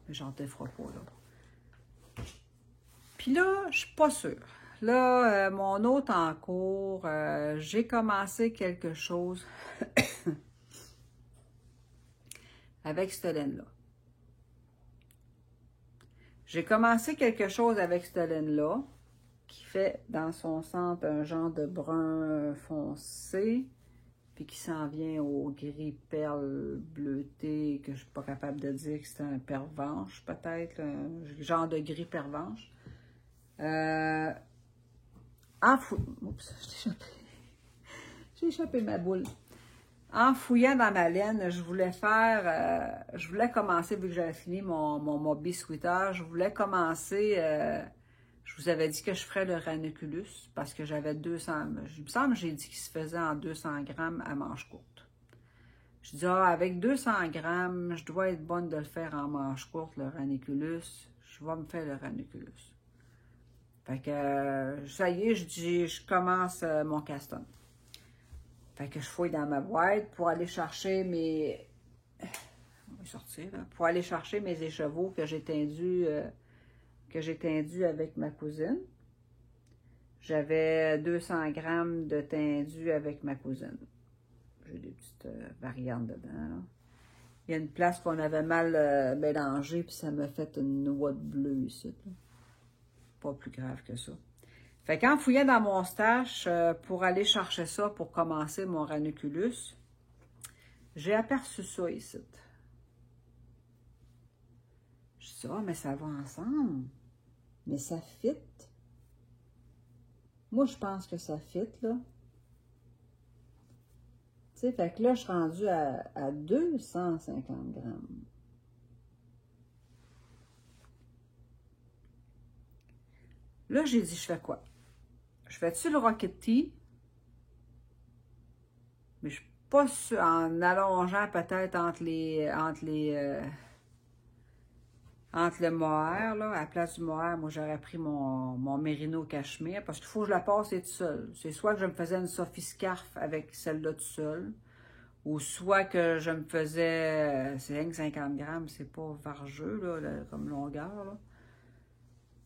Mais j'en te ferai pas, là. Puis là, je suis pas sûre. Là, mon autre en cours, j'ai commencé quelque chose avec cette laine-là. J'ai commencé quelque chose avec cette laine-là, qui fait dans son centre un genre de brun foncé, puis qui s'en vient au gris perle bleuté, que je ne suis pas capable de dire que c'est un pervenche, peut-être, un genre de gris pervenche. Oups, j'ai échappé ma boule. En fouillant dans ma laine, je voulais commencer, vu que j'avais fini mon Moby Sweater, je voulais commencer, je vous avais dit que je ferais le ranunculus, parce que j'avais 200, il me semble que j'ai dit qu'il se faisait en 200 grammes à manche courte. Je dis, avec 200 grammes, je dois être bonne de le faire en manche courte, le ranunculus, je vais me faire le ranunculus. Fait que, ça y est, je dis, je commence mon caston. Fait que je fouille dans ma boîte pour aller chercher mes... On va sortir, là. Pour aller chercher mes écheveaux que j'ai tendus avec ma cousine. J'avais 200 grammes de tendu avec ma cousine. J'ai des petites variantes dedans, là. Il y a une place qu'on avait mal mélangée, puis ça m'a fait une noix de bleu ici, là. Pas plus grave que ça. Fait qu'en fouillant dans mon stash pour aller chercher ça pour commencer mon ranunculus, j'ai aperçu ça ici. Je dis, mais ça va ensemble. Mais ça fit. Moi, je pense que ça fit, là. Tu sais, fait que là, je suis rendue à 250 grammes. Là, j'ai dit, je fais quoi? Je fais-tu le Rocket Tea? Mais je suis pas sûre, en allongeant peut-être entre le mohair, là, à la place du mohair, moi, j'aurais pris mon mérino cachemire, parce qu'il faut que je la passe et tout seul. C'est soit que je me faisais une Sophie Scarf avec celle-là tout seul, ou soit que je me faisais, c'est rien que 50 grammes, c'est pas vargeux, là, comme longueur, là.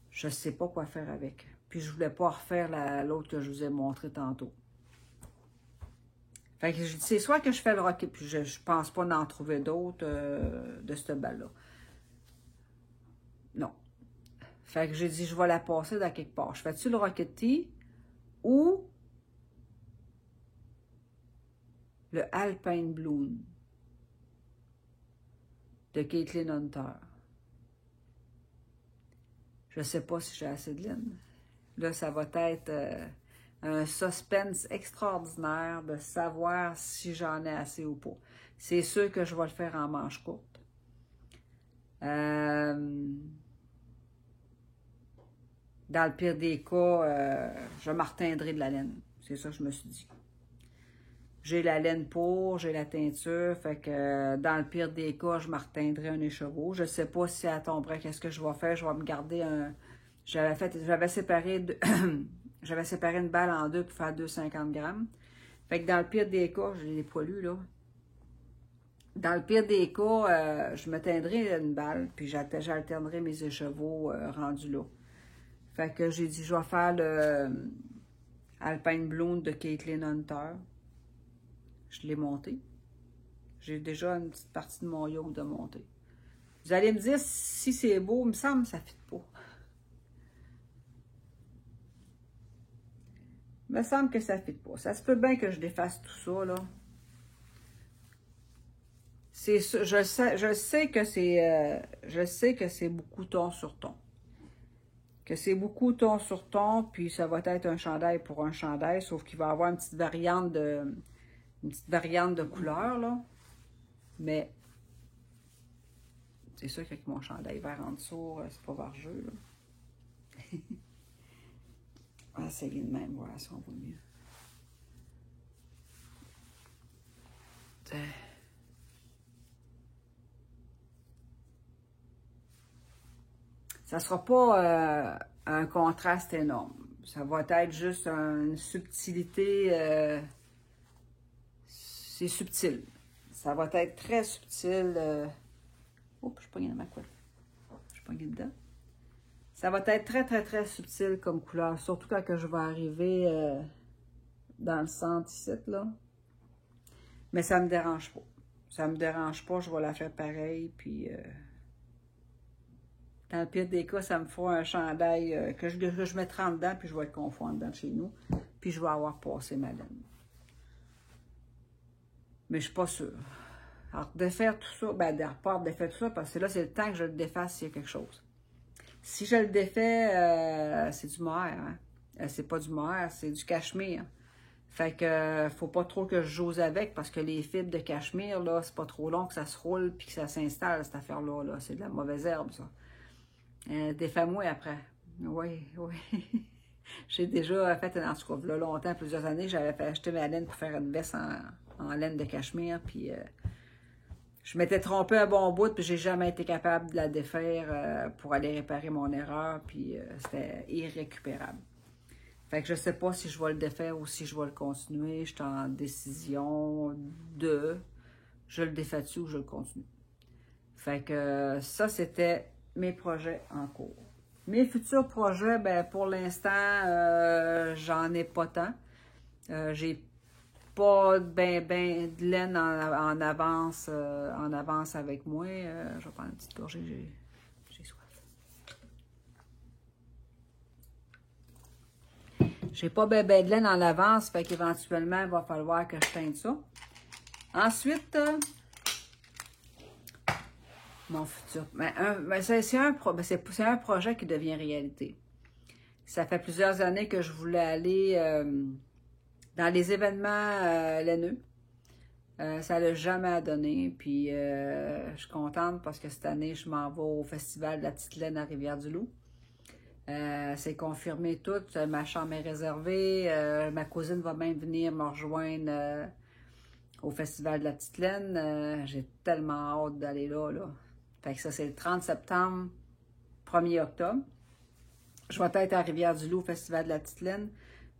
Je sais pas quoi faire avec. Puis je voulais pas refaire l'autre que je vous ai montré tantôt. Fait que je dis, c'est soit que je fais le Rocket, puis je pense pas d'en trouver d'autres de cette balle-là. Non. Fait que j'ai dit, je vais la passer dans quelque part. Je fais-tu le Rocket Tea ou le Alpine Bloom de Caitlin Hunter? Je sais pas si j'ai assez de laine. Là, ça va être un suspense extraordinaire de savoir si j'en ai assez ou pas. C'est sûr que je vais le faire en manche courte. Dans le pire des cas, je m'arteindrai de la laine. C'est ça que je me suis dit. J'ai la laine pour, j'ai la teinture, fait que dans le pire des cas, je m'arteindrai un écheveau. Je sais pas si elle tomberait, qu'est-ce que je vais faire. Je vais me garder un... J'avais séparé une balle en deux pour faire 250 grammes. Fait que dans le pire des cas, je l'ai pas lu, là. Dans le pire des cas, je me teindrai une balle, puis j'alternerai mes écheveaux rendus là. Fait que j'ai dit, je vais faire le Alpine Bloom de Caitlin Hunter. Je l'ai monté. J'ai déjà une petite partie de mon yoke de monter. Vous allez me dire si c'est beau, il me semble que ça ne fit pas. Il me semble que ça ne fit pas. Ça se peut bien que je défasse tout ça, là. Je sais que c'est beaucoup ton sur ton. Que c'est beaucoup ton sur ton, puis ça va être un chandail pour un chandail, sauf qu'il va y avoir une petite variante de couleur, là. Mais c'est sûr qu'avec mon chandail vert en dessous, c'est pas vargeux, là. On va essayer de même, voilà, si on voit mieux. Ça sera pas un contraste énorme. Ça va être juste une subtilité. C'est subtil. Ça va être très subtil. Oups, je pogne dans ma couette. Je pogne dedans. Ça va être très, très, très subtil comme couleur. Surtout quand je vais arriver dans le centre ici, là. Mais ça me dérange pas. Ça me dérange pas. Je vais la faire pareil. Puis, dans le pire des cas, ça me fera un chandail que je mettrai en dedans. Puis, je vais être confort en dedans chez nous. Puis, je vais avoir passé ma laine. Mais je suis pas sûre. Alors, défaire tout ça, ben, défaire tout ça, parce que là, c'est le temps que je le défasse s'il y a quelque chose. Si je le défais, c'est du mohair, hein? C'est pas du mohair, c'est du cachemire. Fait que faut pas trop que je j'ose avec, parce que les fibres de cachemire, là, c'est pas trop long que ça se roule puis que ça s'installe, cette affaire-là. Là. C'est de la mauvaise herbe, ça. Défais-moi après. Oui, oui. J'ai déjà fait, en tout cas, là, longtemps, plusieurs années, j'avais fait acheter ma laine pour faire une veste en laine de cachemire, puis je m'étais trompée un bon bout, puis j'ai jamais été capable de la défaire pour aller réparer mon erreur, puis c'était irrécupérable. Fait que je sais pas si je vais le défaire ou si je vais le continuer. Je suis en décision de je le défais-tu ou je le continue. Fait que ça, c'était mes projets en cours. Mes futurs projets, ben pour l'instant, j'en ai pas tant. J'ai pas ben de laine en avance avec moi. Je vais prendre une petite gorgée, j'ai soif. J'ai pas ben de laine en avance, fait qu'éventuellement, il va falloir que je teigne ça. Ensuite, mon futur. C'est un projet qui devient réalité. Ça fait plusieurs années que je voulais aller dans les événements laineux. Ça l'a jamais donné. Puis je suis contente parce que cette année, je m'en vais au Festival de la Petite Laine à Rivière-du-Loup. C'est confirmé tout. Ma chambre est réservée. Ma cousine va même venir me rejoindre au Festival de la Petite Laine. J'ai tellement hâte d'aller là. Fait que ça, c'est le 30 septembre, 1er octobre. Je vais être à Rivière-du-Loup au Festival de la Petite Laine.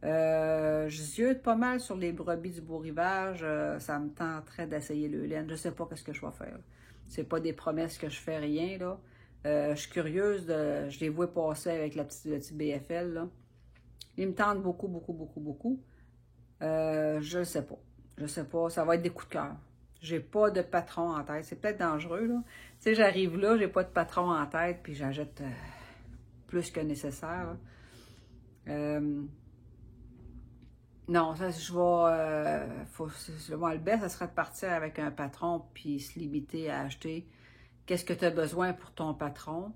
Je ziote pas mal sur les brebis du Beau-Rivage. Ça me tenterait d'essayer le laine. Je sais pas ce que je vais faire. C'est pas des promesses que je fais, rien, là. Je suis curieuse, je les vois passer avec le petit BFL, là. Ils me tentent beaucoup, beaucoup, beaucoup, beaucoup. Je ne sais pas. Je sais pas. Ça va être des coups de cœur. J'ai pas de patron en tête. C'est peut-être dangereux, là. Tu sais, j'arrive là, j'ai pas de patron en tête, puis j'achète plus que nécessaire. Non, ça, je vais. Le best, ça serait de partir avec un patron, puis se limiter à acheter. Qu'est-ce que tu as besoin pour ton patron?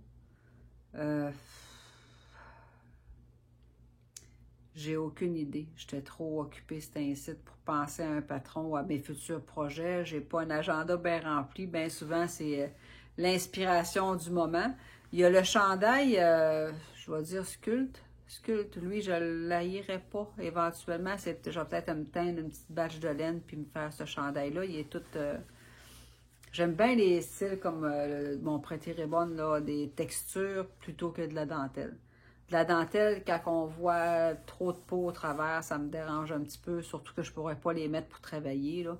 J'ai aucune idée. J'étais trop occupée, c'était un site pour penser à un patron ou à mes futurs projets. J'ai pas un agenda bien rempli. Bien souvent, c'est l'inspiration du moment. Il y a le chandail, je vais dire sculpte. Sculpte, lui, je ne l'haïrais pas éventuellement. Je vais peut-être me teindre une petite batch de laine puis me faire ce chandail-là. Il est tout... J'aime bien les styles comme mon Pretty Ribbon, là, des textures plutôt que de la dentelle. De la dentelle, quand on voit trop de peau au travers, ça me dérange un petit peu, surtout que je ne pourrais pas les mettre pour travailler, là.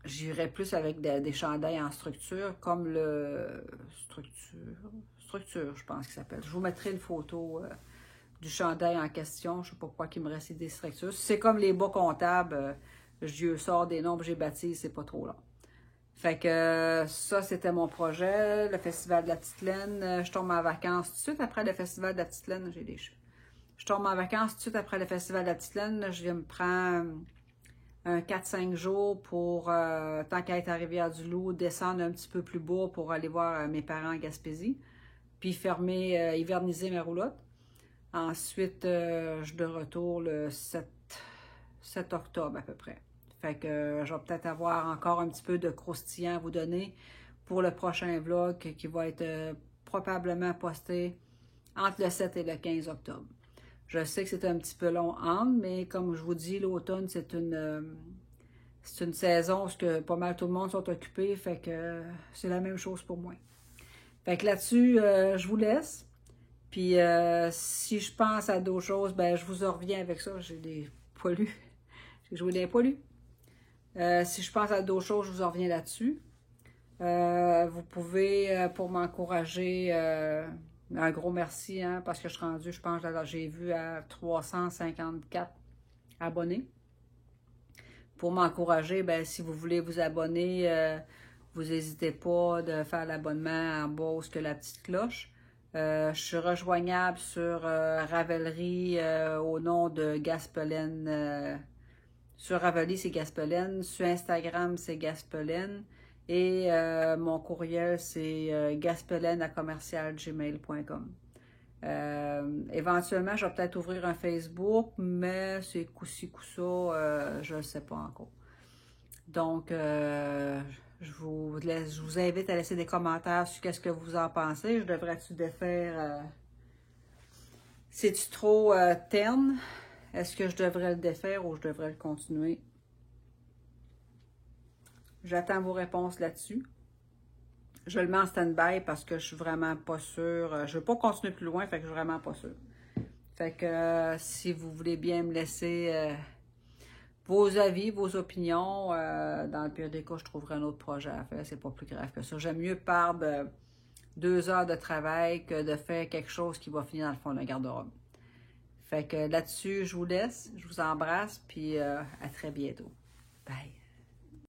J'irais plus avec des chandails en structure, comme le... Structure, je pense qu'il s'appelle. Je vous mettrai une photo du chandail en question. Je ne sais pas pourquoi il me reste des structures. C'est comme les bas comptables. Je sors des nombres, j'ai bâti, c'est pas trop long. Fait que ça, c'était mon projet, le Festival de la Petite Laine. Je tombe en vacances tout de suite après le Festival de la Petite Laine. J'ai des cheveux. Je tombe en vacances tout de suite après le Festival de la Petite Laine. Je viens me prendre un 4-5 jours pour, tant qu'à être à Rivière-du-Loup, descendre un petit peu plus bas pour aller voir mes parents à Gaspésie. Puis fermer, hiverniser mes roulottes. Ensuite, je suis de retour le 7 octobre à peu près. Fait que je vais peut-être avoir encore un petit peu de croustillant à vous donner pour le prochain vlog qui va être probablement posté entre le 7 et le 15 octobre. Je sais que c'est un petit peu long entre, mais comme je vous dis, l'automne, c'est une saison où pas mal tout le monde sont occupés, fait que c'est la même chose pour moi. Fait que là-dessus, je vous laisse. Puis si je pense à d'autres choses, ben je vous en reviens avec ça. J'ai des poilus. J'ai joué des poilus. Si je pense à d'autres choses, je vous en reviens là-dessus. Vous pouvez, pour m'encourager, un gros merci, hein, parce que je suis rendue, je pense, j'ai vu à 354 abonnés. Pour m'encourager, ben, si vous voulez vous abonner, vous n'hésitez pas de faire l'abonnement en bas où que la petite cloche. Je suis rejoignable sur Ravelry au nom de Gaspelaine. Sur Ravelry, c'est Gaspelaine. Sur Instagram, c'est Gaspelaine. Et mon courriel, c'est gaspelaine@gmail.com. Éventuellement, je vais peut-être ouvrir un Facebook, mais c'est coup-ci, coup-ça, je ne sais pas encore. Donc, je vous invite à laisser des commentaires sur qu'est-ce que vous en pensez. Je devrais-tu défaire... C'est-tu trop terne? Est-ce que je devrais le défaire ou je devrais le continuer? J'attends vos réponses là-dessus. Je le mets en stand-by parce que je suis vraiment pas sûre. Je ne veux pas continuer plus loin, fait que je suis vraiment pas sûre. Fait que si vous voulez bien me laisser vos avis, vos opinions, dans le pire des cas, je trouverai un autre projet à faire. C'est pas plus grave que ça. J'aime mieux perdre 2 heures de travail que de faire quelque chose qui va finir dans le fond de la garde-robe. Fait que là-dessus, je vous laisse. Je vous embrasse, puis à très bientôt. Bye!